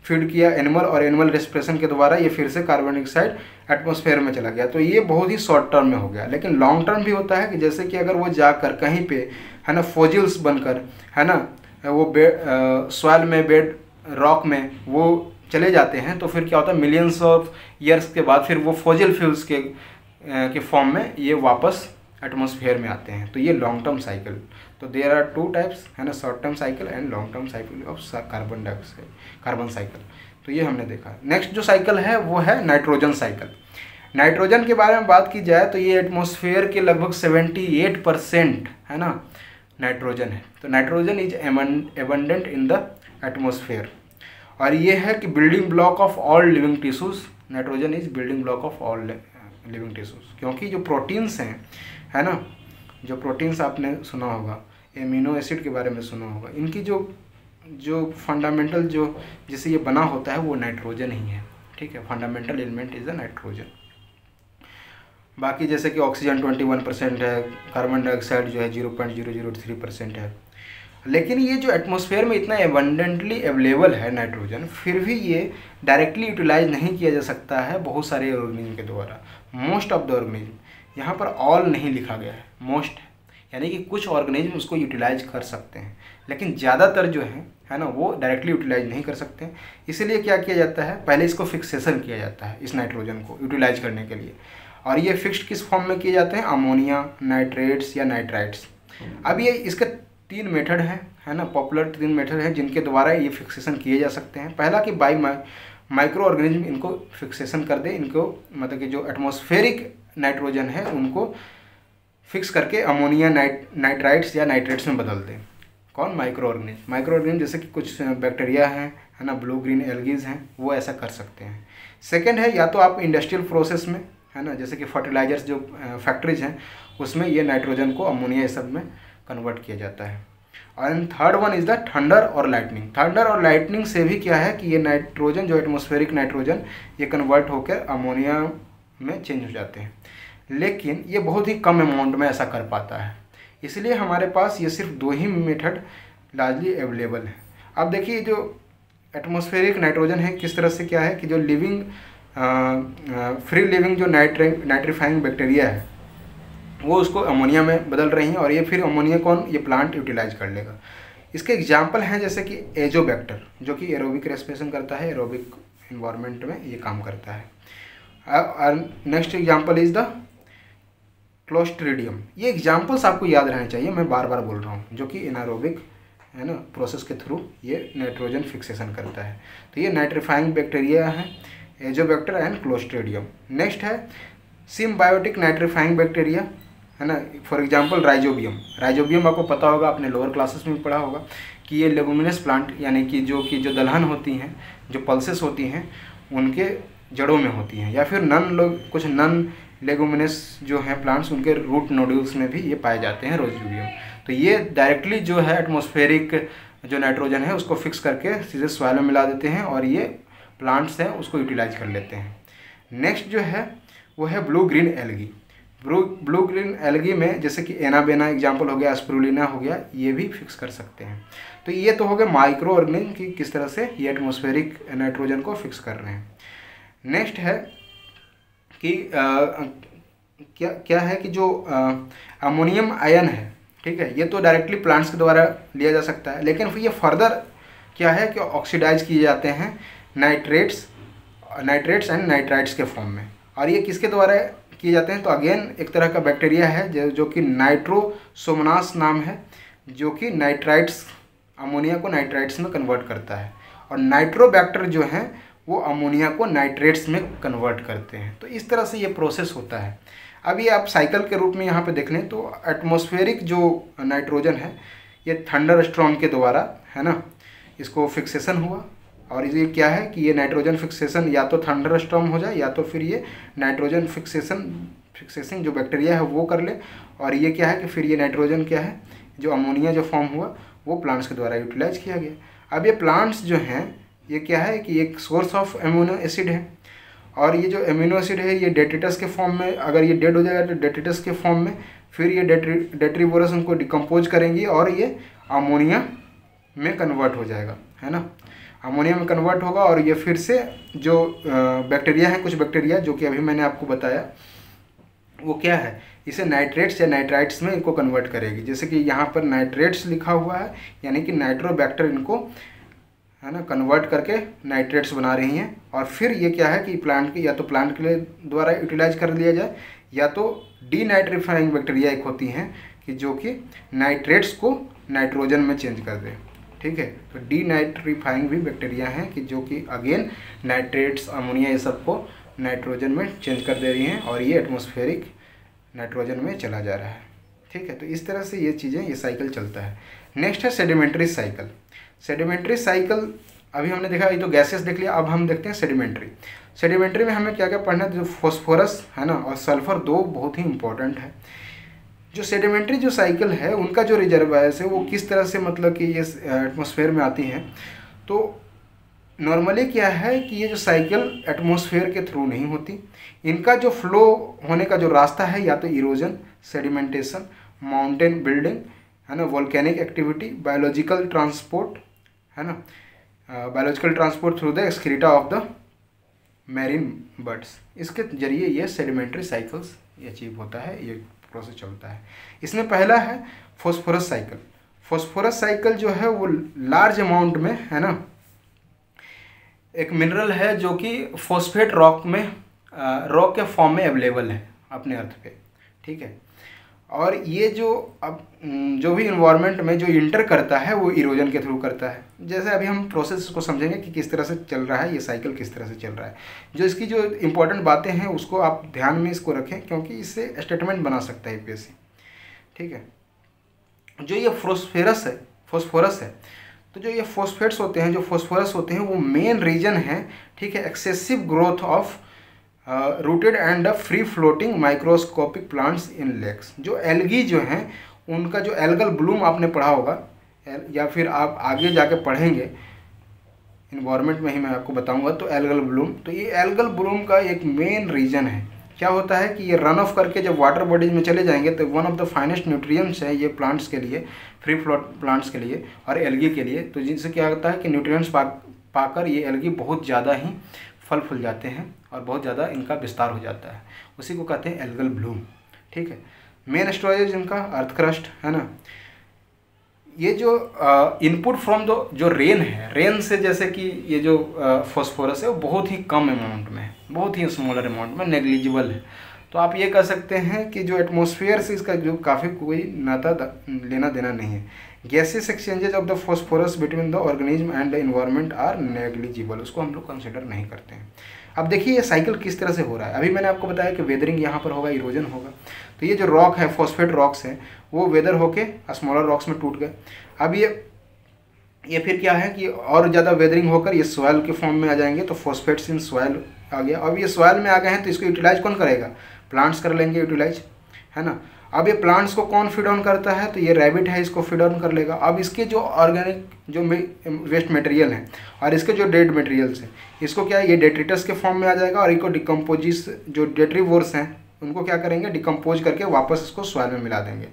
फीड किया एनिमल और एनिमल रेस्पिरेशन के द्वारा ये फिर से कार्बन डाइऑक्साइड एटमॉस्फेयर में चला गया। तो ये बहुत ही शॉर्ट टर्म में हो गया। लेकिन लॉन्ग टर्म भी होता है कि जैसे कि अगर वो जाकर कहीं पे है ना फोजिल्स बनकर है ना वो सॉइल में बेड रॉक में वो चले जाते हैं, तो फिर क्या होता है मिलियंस ऑफ ईयर्स के बाद फिर वो फॉजिल फ्यूल्स के फॉर्म में ये वापस एटमॉस्फेयर में आते हैं। तो ये लॉन्ग टर्म साइकिल। तो देयर आर टू टाइप्स है ना, short term cycle and long term cycle of carbon cycle. तो ये हमने देखा। नेक्स्ट जो साइकिल है वो है नाइट्रोजन साइकिल। नाइट्रोजन के बारे में बात की जाए तो ये एटमॉस्फेयर के लगभग 78% है ना नाइट्रोजन है। तो nitrogen is abundant in the atmosphere और ये है कि building block of all living tissues. Nitrogen is building block of all living tissues, क्योंकि जो प्रोटीन्स हैं है ना, जो प्रोटीन्स आपने सुना होगा, एमिनो एसिड के बारे में सुना होगा, इनकी जो फंडामेंटल जो जिससे ये बना होता है वो नाइट्रोजन ही है। ठीक है, fundamental element is the nitrogen. बाकी जैसे कि ऑक्सीजन 21% है, कार्बन डाइऑक्साइड जो है 0.003% है। लेकिन ये जो एटमॉस्फेयर में इतना एबंडेंटली अवेलेबल है नाइट्रोजन, फिर भी ये डायरेक्टली यूटिलाइज नहीं किया जा सकता है बहुत सारे ऑर्गेनिज्म के द्वारा। मोस्ट ऑफ द ऑर्गेनिज्म, यहाँ पर ऑल नहीं लिखा गया है, मोस्ट है, यानी कि कुछ ऑर्गेनिज्म उसको यूटिलाइज कर सकते हैं, लेकिन ज़्यादातर जो है ना वो डायरेक्टली यूटिलाइज नहीं कर सकते हैं। इसीलिए क्या किया जाता है, पहले इसको फिक्सेशन किया जाता है इस नाइट्रोजन को यूटिलाइज करने के लिए। और ये फिक्स्ड किस फॉर्म में किए जाते हैं, अमोनिया, नाइट्रेट्स या नाइट्राइट्स। अब ये इसके 3 मेथड हैं है ना, पॉपुलर 3 मेथड हैं जिनके द्वारा ये फिक्सेशन किए जा सकते हैं। पहला कि बाई माइक्रो ऑर्गेनिज्म इनको फिक्सेशन कर दे, इनको मतलब कि जो एटमॉस्फेरिक नाइट्रोजन है उनको फिक्स करके अमोनिया नाइट्राइट्स या नाइट्रेट्स में बदल दें। कौन, माइक्रो ऑर्गेनिज्म। माइक्रो ऑर्गेनिज्म जैसे कि कुछ बैक्टीरिया है ना, ब्लू ग्रीन एल्गीज हैं, वो ऐसा कर सकते हैं। सेकेंड है या तो आप इंडस्ट्रियल प्रोसेस में है ना, जैसे कि फर्टिलाइजर्स जो फैक्ट्रीज हैं उसमें ये नाइट्रोजन को अमोनिया सब में कन्वर्ट किया जाता है। And third one is the thunder और लाइटनिंग। थंडर और लाइटनिंग से भी क्या है कि ये नाइट्रोजन जो एटमॉस्फेरिक नाइट्रोजन ये कन्वर्ट होकर अमोनिया में चेंज हो जाते हैं, लेकिन ये बहुत ही कम अमाउंट में ऐसा कर पाता है। इसलिए हमारे पास ये सिर्फ 2 ही मेथड लार्जली अवेलेबल है। अब देखिए जो एटमॉस्फेरिक नाइट्रोजन है किस तरह से क्या है कि जो लिविंग फ्री लिविंग जो नाइट्रीफाइंग बैक्टीरिया है वो उसको अमोनिया में बदल रही हैं और ये फिर अमोनिया कौन, ये प्लांट यूटिलाइज कर लेगा। इसके एग्जाम्पल हैं जैसे कि एजोबैक्टर जो कि एरोबिक रेस्पिरेशन करता है, एरोबिक इन्वायरमेंट में ये काम करता है। Next example is the clostridium. ये एग्जाम्पल्स आपको याद रहने चाहिए, मैं बार बार बोल रहा हूँ, जो कि एनारोबिक है ना प्रोसेस के थ्रू ये नाइट्रोजन फिक्सेशन करता है। तो ये नाइट्रीफाइंग बैक्टीरिया है, एजोबैक्टर एंड क्लोस्ट्रीडियम। नेक्स्ट है सिम्बायोटिक नाइट्रीफाइंग बैक्टीरिया है ना, फॉर एग्जांपल राइजोबियम। राइजोबियम आपको पता होगा, आपने लोअर क्लासेस में भी पढ़ा होगा कि ये लेगुमिनस प्लांट यानी कि जो दलहन होती हैं, जो पल्सेस होती हैं उनके जड़ों में होती हैं, या फिर कुछ नन लेगुमिनस जो हैं प्लांट्स उनके रूट नोड्यूल्स में भी ये पाए जाते हैं राइजोबियम। तो ये डायरेक्टली जो है एटमॉस्फेरिक जो नाइट्रोजन है उसको फिक्स करके सीधे सॉइल में मिला देते हैं और ये प्लांट्स हैं उसको यूटिलाइज कर लेते हैं। नेक्स्ट जो है वो है blue green algae. Blue green algae में जैसे कि एनाबेना एग्जाम्पल हो गया, स्पिरुलिना हो गया, ये भी फिक्स कर सकते हैं। तो ये तो हो गया माइक्रो ऑर्गेनिज्म की किस तरह से ये एटमॉस्फेरिक नाइट्रोजन को फिक्स कर रहे हैं। नेक्स्ट है कि क्या है कि जो अमोनियम आयन है, ठीक है, ये तो डायरेक्टली प्लांट्स के द्वारा लिया जा सकता है, लेकिन फिर ये फर्दर क्या है कि ऑक्सीडाइज किए जाते हैं नाइट्रेट्स एंड नाइट्राइट्स के फॉर्म में। और ये किसके द्वारा किए जाते हैं, तो अगेन एक तरह का बैक्टीरिया है जो कि नाइट्रोसोमनास नाम है, जो कि नाइट्राइट्स अमोनिया को नाइट्राइट्स में कन्वर्ट करता है, और नाइट्रोबैक्टर जो हैं वो अमोनिया को नाइट्रेट्स में कन्वर्ट करते हैं। तो इस तरह से ये प्रोसेस होता है। अब ये आप साइकिल के रूप में यहाँ पे देख लें तो एटमॉस्फेरिक जो नाइट्रोजन है ये थंडर स्टॉर्म के द्वारा है ना इसको फिक्सेशन हुआ, और ये क्या है कि ये नाइट्रोजन फिक्सेशन या तो थंडर स्टॉर्म हो जाए या तो फिर ये नाइट्रोजन फिक्सेशन जो बैक्टीरिया है वो कर ले, और ये क्या है कि फिर ये नाइट्रोजन क्या है जो अमोनिया जो फॉर्म हुआ वो प्लांट्स के द्वारा यूटिलाइज किया गया। अब ये प्लांट्स जो हैं ये क्या है कि एक सोर्स ऑफ एमिनो एसिड है, और ये जो एमिनो एसिड है ये डेट्रिटस के फॉर्म में, अगर ये डेड हो जाएगा तो डेट्रिटस के फॉर्म में फिर ये डेट्रीबोरस उनको डिकम्पोज करेंगी और ये अमोनिया में कन्वर्ट हो जाएगा, है ना। अमोनिया में कन्वर्ट होगा और ये फिर से जो बैक्टीरिया है, कुछ बैक्टीरिया जो कि अभी मैंने आपको बताया, वो क्या है, इसे नाइट्रेट्स या नाइट्राइट्स में इनको कन्वर्ट करेगी। जैसे कि यहाँ पर नाइट्रेट्स लिखा हुआ है, यानी कि नाइट्रोबैक्टर इनको, है ना, कन्वर्ट करके नाइट्रेट्स बना रही हैं। और फिर ये क्या है कि प्लांट की, या तो प्लांट के लिए द्वारा यूटिलाइज कर लिया जाए, या तो डीनाइट्रीफाइंग बैक्टीरिया एक होती हैं कि जो कि नाइट्रेट्स को नाइट्रोजन में चेंज कर दे। ठीक है, तो डीनाइट्रीफाइंग भी बैक्टीरिया हैं कि जो कि अगेन नाइट्रेट्स, अमोनिया, ये सब को नाइट्रोजन में चेंज कर दे रही हैं और ये एटमॉस्फेरिक नाइट्रोजन में चला जा रहा है। ठीक है, तो इस तरह से ये चीज़ें, ये साइकिल चलता है। नेक्स्ट है सेडिमेंट्री साइकिल। सेडिमेंट्री साइकिल अभी हमने देखा, ये तो गैसेस देख लिया, अब हम देखते हैं सेडिमेंट्री। सेडिमेंट्री में हमें क्या क्या पढ़ना है, जो फॉस्फोरस है ना और सल्फर, दो बहुत ही इंपॉर्टेंट है। जो सेडिमेंट्री जो साइकिल है उनका जो रिजर्वायर्स है वो किस तरह से मतलब कि ये एटमॉस्फेयर में आती हैं। तो नॉर्मली क्या है कि ये जो साइकिल एटमॉस्फेयर के थ्रू नहीं होती, इनका जो फ्लो होने का जो रास्ता है, या तो इरोजन, सेडिमेंटेशन, माउंटेन बिल्डिंग, है ना, वोल्केनिक एक्टिविटी, बायोलॉजिकल ट्रांसपोर्ट, है ना, biological transport through the excreta of the marine birds, इसके जरिए ये सेडिमेंट्री साइकिल्स अचीव होता है, ये प्रोसेस चलता है। इसमें पहला है फॉस्फोरस साइकिल। फॉस्फोरस साइकिल जो है वो लार्ज अमाउंट में, है ना, एक मिनरल है जो कि फॉस्फेट रॉक में, रॉक के फॉर्म में अवेलेबल है अपने अर्थ पे। ठीक है, और ये जो अब जो भी इन्वायरमेंट में जो इंटर करता है वो इरोजन के थ्रू करता है। जैसे अभी हम प्रोसेस को समझेंगे कि किस तरह से चल रहा है ये साइकिल, किस तरह से चल रहा है। जो इसकी जो इम्पोर्टेंट बातें हैं उसको आप ध्यान में इसको रखें, क्योंकि इससे स्टेटमेंट बना सकता है यूपीएससी। ठीक है, जो ये फॉस्फोरस है, तो जो ये फॉस्फेट्स होते हैं, जो फॉस्फोरस होते हैं, वो मेन रीजन है, ठीक है, excessive growth of rooted and free floating microscopic plants in lakes. जो एल्गी जो हैं उनका जो एल्गल ब्लूम आपने पढ़ा होगा, या फिर आप आगे जाके पढ़ेंगे इन्वायरमेंट में ही मैं आपको बताऊंगा, तो एल्गल ब्लूम, तो ये एल्गल ब्लूम का एक मेन रीजन है। क्या होता है कि ये रन ऑफ करके जब वाटर बॉडीज में चले जाएंगे तो one of the finest nutrients है ये प्लांट्स के लिए, फ्री फ्लोट प्लांट्स के लिए और एल्गी के लिए। तो जिनसे क्या होता है कि न्यूट्रिएंट्स पाकर ये एल्गी बहुत ज़्यादा ही फल फूल जाते हैं और बहुत ज़्यादा इनका विस्तार हो जाता है, उसी को कहते हैं एल्गल ब्लूम। ठीक है, मेन स्टोरेज इनका अर्थ क्रस्ट, है ना। ये जो इनपुट फ्रॉम द जो रेन है, रेन से जैसे कि ये जो फॉस्फोरस है वो बहुत ही कम अमाउंट में है, बहुत ही स्मॉलर अमाउंट में, नेग्लिजिबल है। तो आप ये कह सकते हैं कि जो एटमॉस्फेयर से इसका जो काफ़ी कोई नाता लेना देना नहीं है। Gases exchanges of the phosphorus between the organism and the environment are negligible, उसको हम लोग कंसिडर नहीं करते हैं। अब देखिए ये साइकिल किस तरह से हो रहा है। अभी मैंने आपको बताया कि वेदरिंग यहाँ पर होगा, इरोजन होगा। तो ये जो रॉक है, फॉस्फेट रॉक्स हैं, वो वेदर होके स्मॉलर रॉक्स में टूट गए। अब ये फिर क्या है कि और ज़्यादा वेदरिंग होकर ये सॉइल के फॉर्म में आ जाएंगे, तो फॉस्फेट्स इन सॉइल आ गया। अब ये सॉइल में आ गए हैं तो इसको यूटिलाइज कौन करेगा, प्लांट्स कर लेंगे यूटिलाइज, है ना। अब ये प्लांट्स को कौन फीड ऑन करता है, तो ये रैबिट है, इसको फीड ऑन कर लेगा। अब इसके जो ऑर्गेनिक जो वेस्ट मटेरियल हैं और इसके जो डेड मटेरियल्स हैं, इसको क्या है, ये डेट्रिटस के फॉर्म में आ जाएगा और इनको डिकम्पोजिस जो डेट्रीवोर्स हैं उनको क्या करेंगे, डिकम्पोज करके वापस इसको सॉइल में मिला देंगे।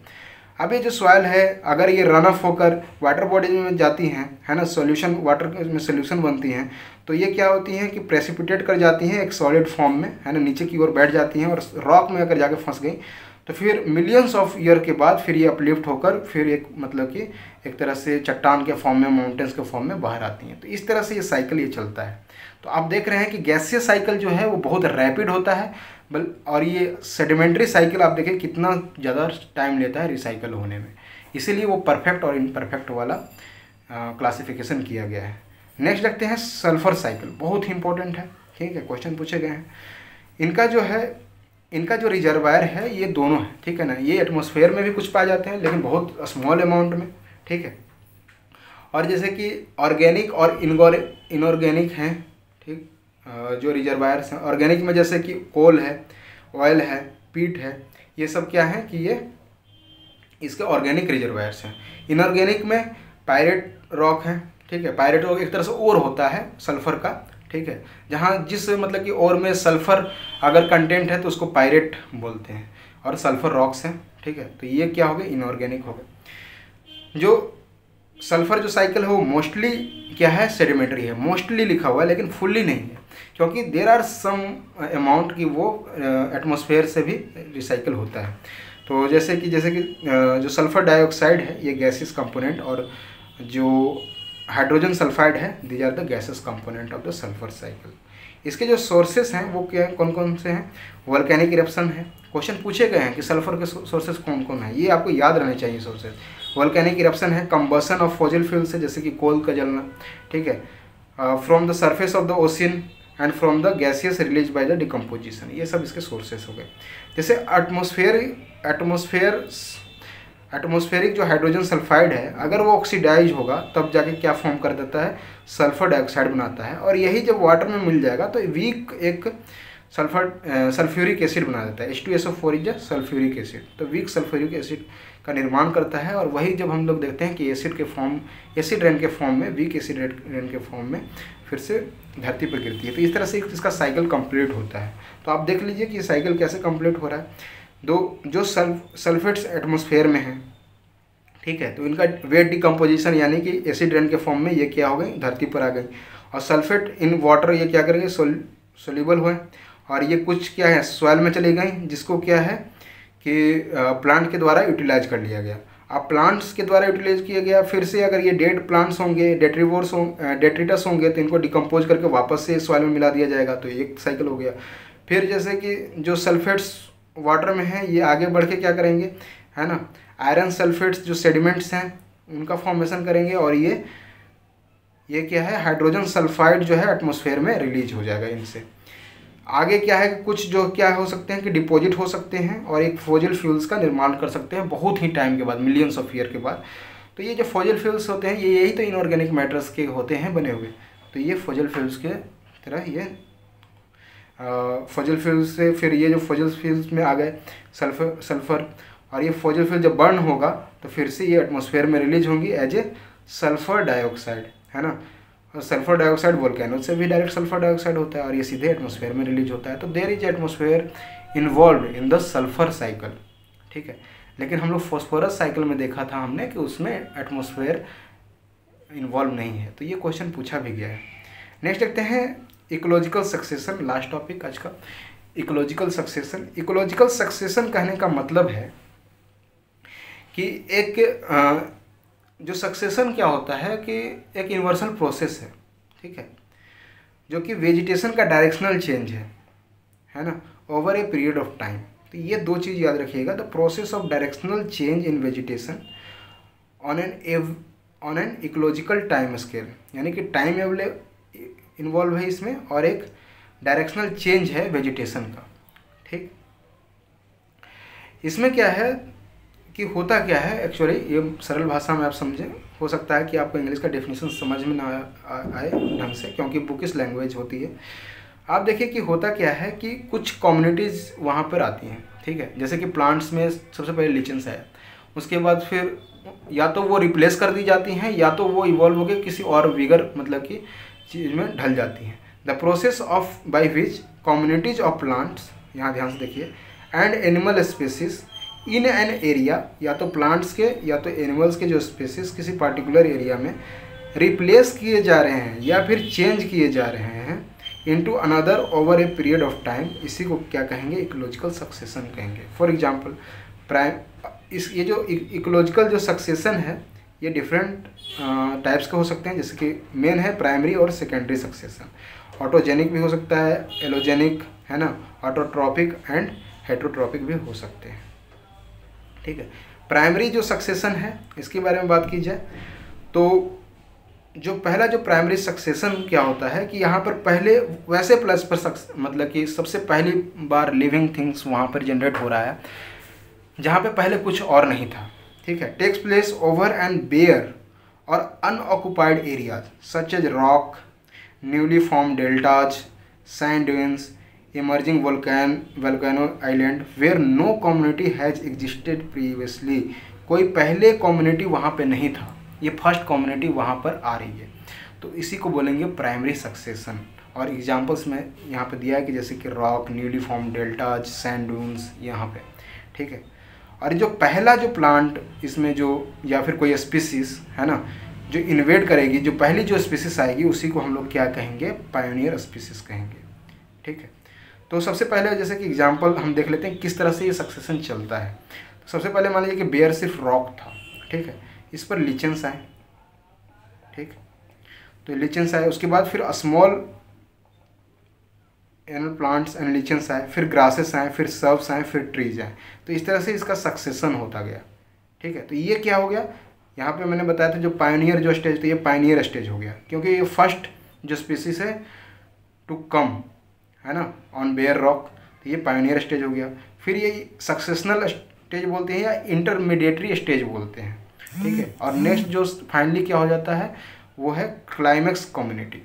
अब ये जो सॉइल है अगर ये रन ऑफ होकर वाटर बॉडीज में जाती हैं, है ना, सॉल्यूशन, वाटर में सॉल्यूशन बनती हैं, तो ये क्या होती हैं कि प्रेसिपिटेट कर जाती हैं एक सॉलिड फॉर्म में, है ना, नीचे की ओर बैठ जाती हैं और रॉक में अगर जाके फंस गई तो फिर मिलियंस ऑफ ईयर के बाद फिर ये अपलिफ्ट होकर फिर एक मतलब कि एक तरह से चट्टान के फॉर्म में, माउंटेन्स के फॉर्म में बाहर आती हैं। तो इस तरह से ये साइकिल ये चलता है। तो आप देख रहे हैं कि गैसीय साइकिल जो है वो बहुत रैपिड होता है, और ये सेडिमेंट्री साइकिल आप देखें कितना ज़्यादा टाइम लेता है रिसाइकल होने में। इसीलिए वो परफेक्ट और इनपरफेक्ट वाला क्लासिफिकेशन किया गया है। नेक्स्ट देखते हैं सल्फर साइकिल, बहुत ही इंपॉर्टेंट है। ठीक है, क्वेश्चन पूछे गए हैं। इनका जो रिजर्वायर है ये दोनों है, ठीक है ना। ये एटमॉस्फेयर में भी कुछ पाए जाते हैं लेकिन बहुत स्मॉल अमाउंट में, ठीक है। और जैसे कि ऑर्गेनिक और इनऑर्गेनिक हैं, ठीक, जो रिजर्वायर्स हैं। ऑर्गेनिक में जैसे कि कोल है, ऑयल है, पीट है, ये सब क्या है कि ये इसके ऑर्गेनिक रिजर्वायर्स हैं। इनऑर्गेनिक में पायरेट रॉक है, ठीक है। पायरेट रॉक एक तरह से ओर होता है सल्फर का, ठीक है, जहाँ जिस मतलब कि ओर में सल्फर अगर कंटेंट है तो उसको पायरेट बोलते हैं, और सल्फर रॉक्स हैं, ठीक है। तो ये क्या हो गए, इनऑर्गेनिक हो गए। जो सल्फर जो साइकिल है वो मोस्टली क्या है, सेडिमेंट्री है, मोस्टली लिखा हुआ है लेकिन फुल्ली नहीं है, क्योंकि देर आर सम अमाउंट की वो एटमॉस्फेयर से भी रिसाइकिल होता है। तो जैसे कि जो सल्फर डाइऑक्साइड है ये गैसेस कंपोनेंट, और जो हाइड्रोजन सल्फाइड है these are the gases component of the sulphur cycle. इसके जो सोर्सेस हैं वो क्या कौन कौन से हैं, वोल्केनिक इरप्शन है, क्वेश्चन पूछे गए हैं कि सल्फर के सोर्सेस कौन कौन है, ये आपको याद रहने चाहिए सोर्सेस। वोल्केनिक इरप्शन है, कंबशन ऑफ फॉसिल फ्यूल से, जैसे कि कोल का जलना, ठीक है, from the surface of the ocean and from the gaseous release by the decomposition, ये सब इसके सोर्सेस हो गए। जैसे एटमॉस्फेरिक जो हाइड्रोजन सल्फाइड है अगर वो ऑक्सीडाइज होगा तब जाके क्या फॉर्म कर देता है, सल्फर डाइऑक्साइड बनाता है, और यही जब वाटर में मिल जाएगा तो वीक एक सल्फ्यूरिक एसिड बना देता है। H2SO4 इज सल्फ्यूरिक एसिड, तो वीक सल्फ्यूरिक एसिड का निर्माण करता है, और वही जब हम लोग देखते हैं कि एसिड रेन के फॉर्म में, वीक एसिड रेन के फॉर्म में फिर से धरती पर गिरती है। तो इस तरह से इसका साइकिल कंप्लीट होता है। तो आप देख लीजिए कि ये साइकिल कैसे कंप्लीट हो रहा है। जो सल्फेट्स एटमॉस्फेयर में हैं, ठीक है, तो इनका वेट डिकम्पोजिशन यानी कि एसिड रेन के फॉर्म में ये क्या हो गई, धरती पर आ गई, और सल्फेट इन वाटर ये क्या करेंगे, सोल्यूबल हुए, और ये कुछ क्या है सॉइल में चली गई, जिसको क्या है कि प्लांट के द्वारा यूटिलाइज कर लिया गया। अब प्लांट्स के द्वारा यूटिलाइज किया गया, फिर से अगर ये डेड प्लांट्स होंगे, डेट्रिटस होंगे, तो इनको डिकम्पोज करके वापस से सॉइल में मिला दिया जाएगा, तो एक साइकिल हो गया। फिर जैसे कि जो सल्फेट्स वाटर में हैं ये आगे बढ़ के क्या करेंगे, है ना, आयरन सल्फेट्स जो सेडिमेंट्स हैं उनका फॉर्मेशन करेंगे, और ये क्या है, हाइड्रोजन सल्फाइड जो है एटमॉस्फेयर में रिलीज हो जाएगा इनसे। आगे क्या है कि कुछ जो क्या हो सकते हैं कि डिपॉजिट हो सकते हैं और एक फॉसिल फ्यूल्स का निर्माण कर सकते हैं बहुत ही टाइम के बाद, मिलियंस ऑफ ईयर के बाद। तो ये जो फॉसिल फ्यूल्स होते हैं यही तो इनऑर्गेनिक मैटर्स के होते हैं बने हुए। तो ये फॉसिल फ्यूल्स के तरह ये फॉसिल फ्यूल्स से फिर ये जो फॉसिल फ्यूल्स में आ गए सल्फर, और ये फॉसिल फ्यूल जब बर्न होगा तो फिर से ये एटमॉस्फेयर में रिलीज होंगी एज ए सल्फर डाइऑक्साइड, है ना। और सल्फर डाइऑक्साइड वोल्केनो से भी डायरेक्ट सल्फर डाइऑक्साइड होता है और ये सीधे एटमॉस्फेयर में रिलीज होता है। तो there is atmosphere involve in the sulphur cycle, ठीक है। लेकिन हम लोग फॉस्फोरस साइकिल में देखा था हमने कि उसमें एटमॉस्फेयर इन्वॉल्व नहीं है, तो ये क्वेश्चन पूछा भी गया है। नेक्स्ट देखते हैं इकोलॉजिकल सक्सेशन, लास्ट टॉपिक आज का, इकोलॉजिकल सक्सेशन। इकोलॉजिकल सक्सेशन कहने का मतलब है कि एक जो सक्सेशन क्या होता है कि एक यूनिवर्सल प्रोसेस है, ठीक है, जो कि वेजिटेशन का डायरेक्शनल चेंज है ना, over a period of time. तो ये दो चीज़ याद रखिएगा, the process of directional change in vegetation on an ecological time scale, यानी कि टाइम इन्वॉल्व है इसमें और एक डायरेक्शनल चेंज है वेजिटेशन का, ठीक। इसमें क्या है कि होता क्या है एक्चुअली, ये सरल भाषा में आप समझें, हो सकता है कि आपको इंग्लिश का डेफिनेशन समझ में ना आए ढंग से, क्योंकि बुकिश लैंग्वेज होती है। आप देखिए कि होता क्या है कि कुछ कम्युनिटीज़ वहाँ पर आती हैं, ठीक है, जैसे कि प्लांट्स में सबसे पहले लिचेंस है, उसके बाद फिर या तो वो रिप्लेस कर दी जाती हैं या तो वो इवॉल्व होकर किसी और विगर मतलब कि चीज़ में ढल जाती हैं। The process of by which communities of plants, यहाँ ध्यान से देखिए, and animal species in an area, या तो प्लांट्स के या तो एनिमल्स के जो स्पेसीज किसी पार्टिकुलर एरिया में रिप्लेस किए जा रहे हैं या फिर चेंज किए जा रहे हैं into another over a period of time, इसी को क्या कहेंगे, इकोलॉजिकल सक्सेशन कहेंगे। फॉर एग्जांपल ये जो इकोलॉजिकल जो सक्सेशन है ये डिफरेंट टाइप्स के हो सकते हैं, जैसे कि मेन है प्राइमरी और सेकेंडरी सक्सेशन। ऑटोजेनिक भी हो सकता है, एलोजेनिक, है ना, ऑटोट्रॉपिक एंड हेट्रोट्रॉपिक भी हो सकते हैं, ठीक है। प्राइमरी जो सक्सेशन है इसके बारे में बात की जाए तो जो पहला जो प्राइमरी सक्सेशन क्या होता है कि यहाँ पर पहले वैसे प्लस पर मतलब कि सबसे पहली बार लिविंग थिंग्स वहाँ पर जनरेट हो रहा है जहाँ पे पहले कुछ और नहीं था, ठीक है। Takes place over and bare और unoccupied areas such as rock, newly form deltas, sand dunes, emerging volcano island where no community has existed previously. कोई पहले कम्युनिटी वहाँ पे नहीं था, ये फर्स्ट कम्युनिटी वहाँ पर आ रही है, तो इसी को बोलेंगे प्राइमरी सक्सेशन। और एग्जांपल्स में यहाँ पे दिया है कि जैसे कि rock, newly form deltas, sand dunes यहाँ पे, ठीक है। और जो पहला जो प्लांट इसमें जो या फिर कोई स्पीसीज है ना, जो इन्वेड करेगी, जो पहली जो स्पीसीज आएगी उसी को हम लोग क्या कहेंगे, पायोनियर स्पीसीज कहेंगे। ठीक है, तो सबसे पहले जैसे कि एग्जांपल हम देख लेते हैं किस तरह से ये सक्सेशन चलता है। तो सबसे पहले मान लीजिए कि बेयर सिर्फ रॉक था, ठीक है, इस पर लिचेंस आए, ठीक, तो लिचेंस आए, उसके बाद फिर स्मॉल एनल प्लांट्स एंड लिचेंस आए, फिर ग्रासेस आए, फिर सर्ब्स आए, फिर ट्रीज आए। तो इस तरह से इसका सक्सेशन होता गया। ठीक है, तो ये क्या हो गया, यहाँ पे मैंने बताया था जो पायनियर जो स्टेज, तो ये पायनियर स्टेज हो गया क्योंकि ये फर्स्ट जो स्पीसीज है टू कम, है ना, ऑन बेयर रॉक, तो ये पायनियर स्टेज हो गया। फिर ये सक्सेशनल स्टेज बोलते हैं या इंटरमीडिएटरी स्टेज बोलते हैं। ठीक है, और नेक्स्ट जो फाइनली क्या हो जाता है वो है क्लाइमेक्स कम्युनिटी,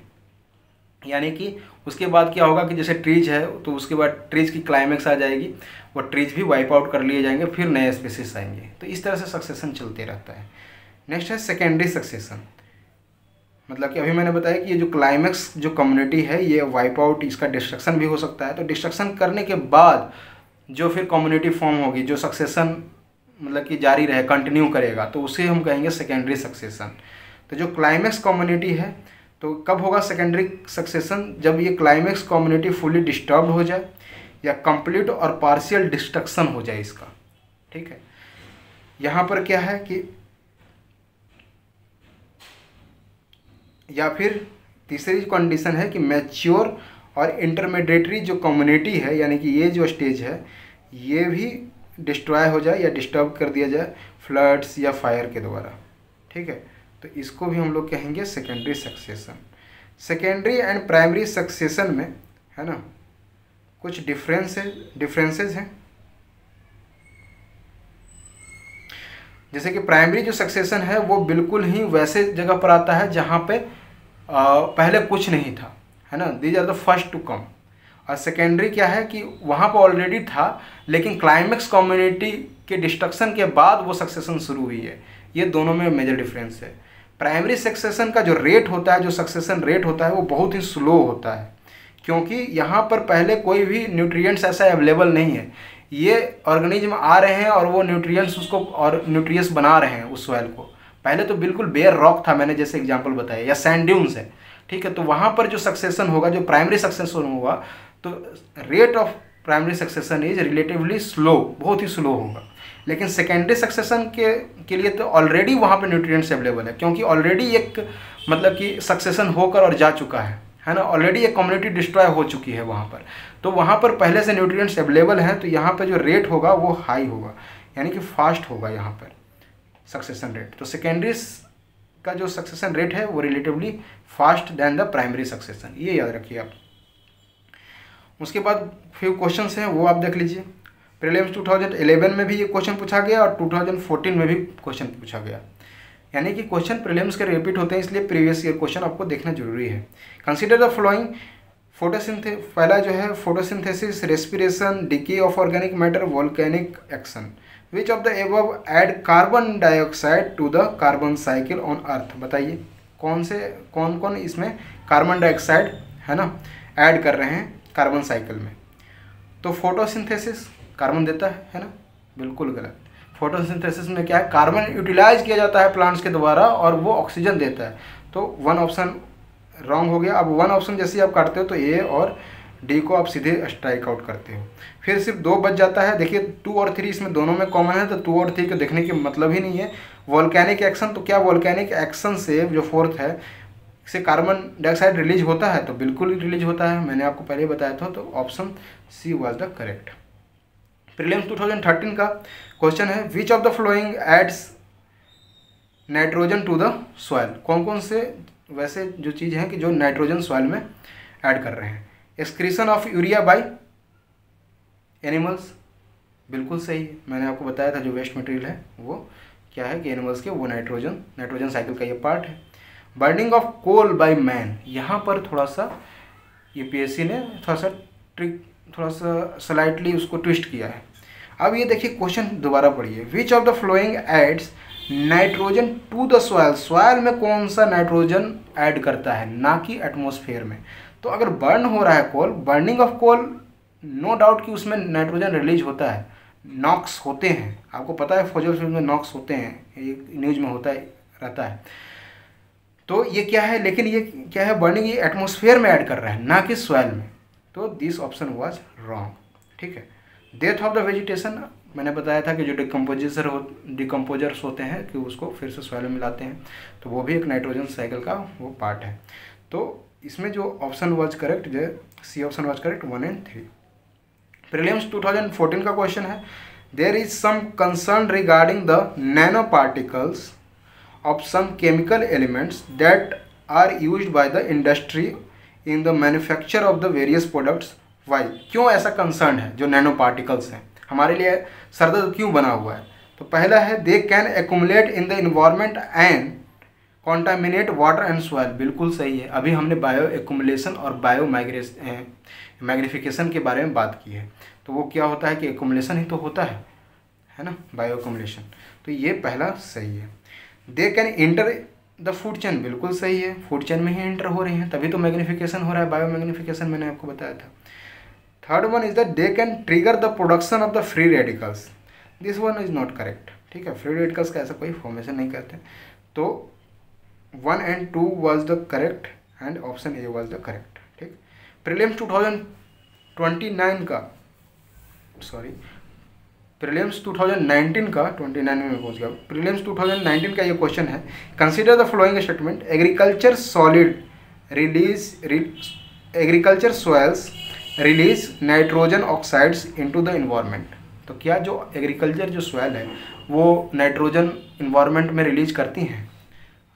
यानी कि उसके बाद क्या होगा कि जैसे ट्रीज है तो उसके बाद ट्रीज की क्लाइमेक्स आ जाएगी, वो ट्रीज भी वाइप आउट कर लिए जाएंगे, फिर नए स्पीसीज आएंगे। तो इस तरह से सक्सेशन चलते रहता है। नेक्स्ट है सेकेंडरी सक्सेशन, मतलब कि अभी मैंने बताया कि ये जो क्लाइमेक्स जो कम्युनिटी है ये वाइप आउट, इसका डिस्ट्रक्शन भी हो सकता है। तो डिस्ट्रक्शन करने के बाद जो फिर कम्युनिटी फॉर्म होगी, जो सक्सेशन मतलब कि जारी रहे, कंटिन्यू करेगा, तो उसे हम कहेंगे सेकेंडरी सक्सेशन। तो जो क्लाइमेक्स कम्युनिटी है तो कब होगा सेकेंडरी सक्सेशन, जब ये क्लाइमेक्स कम्युनिटी फुली डिस्टर्ब हो जाए या कंप्लीट और पार्शियल डिस्ट्रक्शन हो जाए इसका। ठीक है, यहाँ पर क्या है कि या फिर तीसरी कंडीशन है कि मैच्योर और इंटरमीडिएटरी जो कम्युनिटी है, यानी कि ये जो स्टेज है ये भी डिस्ट्रॉय हो जाए या डिस्टर्ब कर दिया जाए फ्लड्स या फायर के द्वारा। ठीक है, तो इसको भी हम लोग कहेंगे secondary succession. Secondary and primary succession में, है ना, कुछ डिफरेंसेस हैं। जैसे कि प्राइमरी जो सक्सेशन है वो बिल्कुल ही वैसे जगह पर आता है जहाँ पे पहले कुछ नहीं था, है ना, these are the first to come. और सेकेंडरी क्या है कि वहाँ पर ऑलरेडी था लेकिन क्लाइमेक्स कम्युनिटी के डिस्ट्रक्शन के बाद वो सक्सेशन शुरू हुई है। ये दोनों में मेजर डिफरेंस है। प्राइमरी सक्सेशन का जो रेट होता है, जो सक्सेशन रेट होता है वो बहुत ही स्लो होता है क्योंकि यहाँ पर पहले कोई भी न्यूट्रिएंट्स ऐसा अवेलेबल नहीं है। ये ऑर्गेनिज्म आ रहे हैं और वो न्यूट्रिएंट्स उसको और न्यूट्रियस बना रहे हैं उस सॉइल को। पहले तो बिल्कुल बेयर रॉक था, मैंने जैसे एग्जांपल बताया, या सैंड ड्यून्स है। ठीक है, तो वहाँ पर जो सक्सेशन होगा, जो प्राइमरी सक्सेशन होगा, तो rate of primary succession is relatively slow, बहुत ही स्लो होगा। लेकिन सेकेंडरी सक्सेशन के लिए तो ऑलरेडी वहाँ पर न्यूट्रिएंट्स अवेलेबल है क्योंकि ऑलरेडी एक मतलब कि सक्सेशन होकर और जा चुका है ना, ऑलरेडी एक कम्युनिटी डिस्ट्रॉय हो चुकी है वहाँ पर, तो वहाँ पर पहले से न्यूट्रिएंट्स अवेलेबल हैं। तो यहाँ पर जो रेट होगा वो हाई होगा, यानी कि फास्ट होगा यहाँ पर सक्सेशन रेट। तो सेकेंडरी का जो सक्सेशन रेट है वो relatively fast than the primary succession, ये याद रखिए आप। उसके बाद फ्यू क्वेश्चंस हैं वो आप देख लीजिए। प्रीलिम्स 2011 में भी ये क्वेश्चन पूछा गया और 2014 में भी क्वेश्चन पूछा गया, यानी कि क्वेश्चन प्रीलिम्स के रिपीट होते हैं, इसलिए प्रीवियस ईयर क्वेश्चन आपको देखना जरूरी है। कंसीडर द फॉलोइंग पहला जो है photosynthesis, respiration, decay of organic matter, volcanic action. Which of the above add carbon dioxide to the carbon cycle on earth. बताइए कौन कौन इसमें कार्बन डाइऑक्साइड, है ना, ऐड कर रहे हैं कार्बन साइकिल में। तो फोटोसिंथेसिस कार्बन देता है ना, बिल्कुल गलत। फोटोसिंथेसिस में क्या है, कार्बन यूटिलाइज किया जाता है प्लांट्स के द्वारा और वो ऑक्सीजन देता है। तो वन ऑप्शन रॉन्ग हो गया। अब वन ऑप्शन जैसे ही आप काटते हो तो ए और डी को आप सीधे स्ट्राइक आउट करते हो। फिर सिर्फ 2 बच जाता है। देखिए 2 और 3 इसमें दोनों में कॉमन है, तो 2 और 3 को देखने के मतलब ही नहीं है। वोल्केनिक एक्शन, तो क्या वोल्केनिक एक्शन से जो 4th है से कार्बन डाइऑक्साइड रिलीज होता है, तो बिल्कुल रिलीज होता है, मैंने आपको पहले बताया था। तो option C was the correct. Prelims 2013 का क्वेश्चन है which of the following adds nitrogen to the soil. कौन कौन से वैसे जो चीज़ हैं कि जो नाइट्रोजन सॉइल में ऐड कर रहे हैं। Excretion of urea by animals, बिल्कुल सही है, मैंने आपको बताया था जो वेस्ट मटेरियल है वो क्या है कि एनिमल्स के, वो नाइट्रोजन साइकिल का ये पार्ट है। Burning of coal by man, यहाँ पर थोड़ा सा यूपीएससी ने थोड़ा सा स्लाइटली उसको ट्विस्ट किया है। अब ये देखिए क्वेश्चन दोबारा पढ़िए। Which of the following adds nitrogen to the soil. Soil में कौन सा नाइट्रोजन ऐड करता है, ना कि एटमॉस्फेयर में। तो अगर बर्न हो रहा है coal, burning of coal, no doubt कि उसमें नाइट्रोजन रिलीज होता है, नॉक्स होते हैं, आपको पता है फॉसिल फ्यूल में नॉक्स होते हैं, एक न्यूज में होता है रहता है। तो ये क्या है, लेकिन ये क्या है, बर्निंग ये एटमॉस्फेयर में ऐड कर रहा है ना कि सॉइल में। तो दिस ऑप्शन वाज रॉन्ग, ठीक है। डेथ ऑफ द वेजिटेशन, मैंने बताया था कि जो डिकम्पोजर्स होते हैं कि उसको फिर से सॉइल में मिलाते हैं, तो वो भी एक नाइट्रोजन साइकिल का वो पार्ट है। तो इसमें जो ऑप्शन वाज करेक्ट, जो C option was correct 1 and 3। Prelims 2014 का क्वेश्चन है, there is some concern regarding the nano particles of some chemical elements that are used by the industry in the manufacture of the various products। Why? क्यों ऐसा concern है, जो nano particles हैं हमारे लिए सरदर्द क्यों बना हुआ है? तो पहला है, they can accumulate in the environment and contaminate water and soil. बिल्कुल सही है, अभी हमने बायो एक्यूमुलेशन और बायो मैग्निफिकेशन के बारे में बात की है। तो वो क्या होता है कि एक्यूमुलेशन ही तो होता है ना, बायो एक्यूमुलेशन। तो ये पहला सही है। They can enter the food chain, बिल्कुल सही है, फूड चेन में ही इंटर हो रही हैं, तभी तो मैग्निफिकेशन हो रहा है, बायो मैग्निफिकेशन मैंने आपको बताया था। Third one is that they can trigger the production of the free radicals. This one is not correct, ठीक है, फ्री रेडिकल्स का ऐसा कोई फॉर्मेशन नहीं करते। तो 1 and 2 was the correct and option A was the correct, ठीक। Prelims 2029 का, सॉरी प्रीलिम्स 2019 का, 29 में पहुंच गया। प्रीलिम्स 2019 का ये क्वेश्चन है, consider the following statement, agriculture soils release nitrogen oxides into the environment. तो क्या जो एग्रीकल्चर जो सॉइल है वो नाइट्रोजन इन्वायरमेंट में रिलीज करती हैं?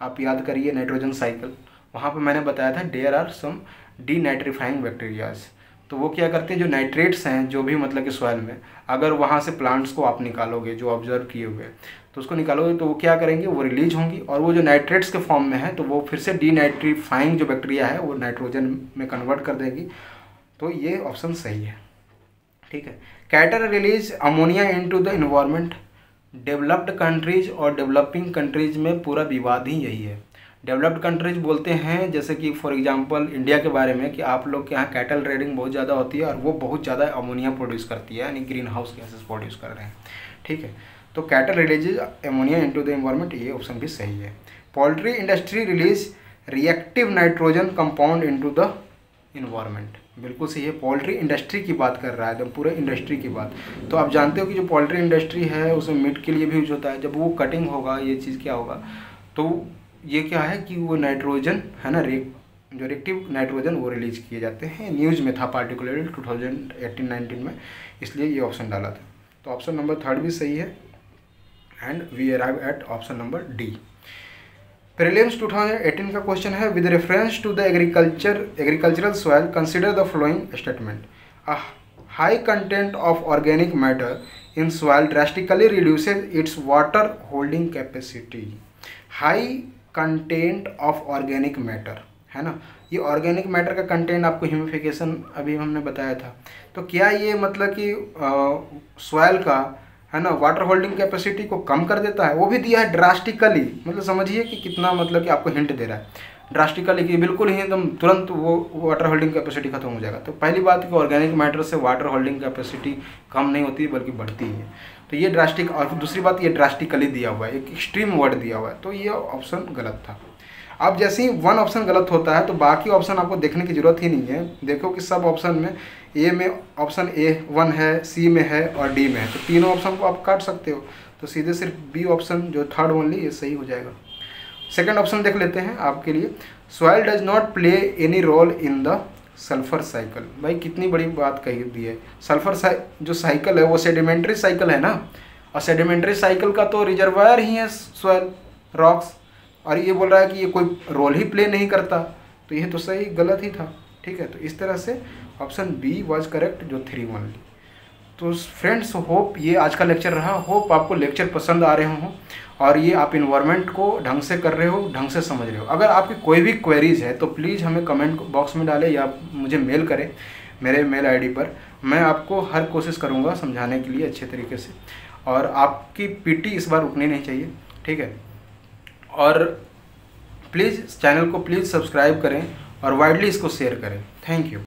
आप याद करिए नाइट्रोजन साइकिल, वहाँ पे मैंने बताया था there are some denitrifying bacterias. तो वो क्या करते हैं, जो नाइट्रेट्स हैं जो भी मतलब कि सॉइल में, अगर वहाँ से प्लांट्स को आप निकालोगे जो ऑब्जर्व किए हुए, तो उसको निकालोगे तो वो क्या करेंगे, वो रिलीज होंगी और वो जो नाइट्रेट्स के फॉर्म में है तो वो फिर से डीनाइट्रीफाइंग जो बैक्टीरिया है वो नाइट्रोजन में कन्वर्ट कर देगी। तो ये ऑप्शन सही है, ठीक है। Cattle release ammonia into the environment. Developed countries और डेवलपिंग कंट्रीज में पूरा विवाद ही यही है। डेवलप्ड कंट्रीज बोलते हैं, जैसे कि फॉर एग्जांपल इंडिया के बारे में, कि आप लोग के यहाँ कैटल रेडिंग बहुत ज़्यादा होती है और वो बहुत ज़्यादा अमोनिया प्रोड्यूस करती है, यानी ग्रीन हाउस गैसेस प्रोड्यूस कर रहे हैं, ठीक है। तो cattle release ammonia into the environment, ये ऑप्शन भी सही है। Poultry industry release reactive nitrogen compound into the environment, बिल्कुल सही है। पोल्ट्री इंडस्ट्री की बात कर रहा है, एकदम पूरे इंडस्ट्री की बात। तो आप जानते हो कि जो पोल्ट्री इंडस्ट्री है उसमें मीट के लिए भी यूज होता है, जब वो कटिंग होगा ये चीज़ क्या होगा, तो ये क्या है कि वो नाइट्रोजन है ना, जो रिएक्टिव नाइट्रोजन वो रिलीज किए जाते हैं। न्यूज़ में था पार्टिकुलरली 2018-19 में, इसलिए ये ऑप्शन डाला था। तो ऑप्शन नंबर 3 भी सही है and we arrive at option number D. Prelims 2018 का क्वेश्चन है, with reference to the agricultural soil consider the following statement. A high content of organic matter in soil drastically reduces its water holding capacity. High content of organic matter है ना, ये organic matter का content आपको humification अभी हमने बताया था। तो क्या ये मतलब कि सॉइल का है ना वाटर होल्डिंग कैपेसिटी को कम कर देता है? वो भी दिया है ड्रास्टिकली, मतलब समझिए कि कितना मतलब कि आपको हिंट दे रहा है ड्रास्टिकली, कि बिल्कुल ही एकदम तुरंत वो वाटर होल्डिंग कैपेसिटी खत्म हो जाएगा। तो पहली बात कि ऑर्गेनिक मैटर से वाटर होल्डिंग कैपेसिटी कम नहीं होती बल्कि बढ़ती है। तो ये ड्रास्टिक, और दूसरी बात ये ड्रास्टिकली दिया हुआ है, एक एक्सट्रीम वर्ड दिया हुआ है, तो ये ऑप्शन गलत था। अब जैसे ही 1 ऑप्शन गलत होता है तो बाकी ऑप्शन आपको देखने की जरूरत ही नहीं है। देखो कि सब ऑप्शन में ए में ऑप्शन A1 है, सी में है और डी में है, तो तीनों ऑप्शन को आप काट सकते हो। तो सीधे सिर्फ बी ऑप्शन जो थर्ड ओनली, ये सही हो जाएगा। सेकंड ऑप्शन देख लेते हैं आपके लिए, soil does not play any role in the sulphur cycle. भाई कितनी बड़ी बात कही दी है। सल्फर जो साइकिल है वो सेडिमेंट्री साइकिल है ना, और सेडिमेंट्री साइकिल का तो रिजर्वायर ही है सॉइल, रॉक्स, और ये बोल रहा है कि ये कोई रोल ही प्ले नहीं करता, तो ये तो सही गलत ही था, ठीक है। तो इस तरह से ऑप्शन बी वाज करेक्ट, जो 3 ओनली। तो फ्रेंड्स, होप ये आज का लेक्चर रहा, होप आपको लेक्चर पसंद आ रहे हों और ये आप इन्वायरमेंट को ढंग से कर रहे हो, ढंग से समझ रहे हो। अगर आपकी कोई भी क्वेरीज है तो प्लीज़ हमें कमेंट बॉक्स में डालें या मुझे मेल करें मेरे मेल आईडी पर। मैं आपको हर कोशिश करूँगा समझाने के लिए अच्छे तरीके से, और आपकी पीटी इस बार रुकनी नहीं चाहिए, ठीक है। और प्लीज़ चैनल को प्लीज़ सब्सक्राइब करें और वाइडली इसको शेयर करें। Thank you.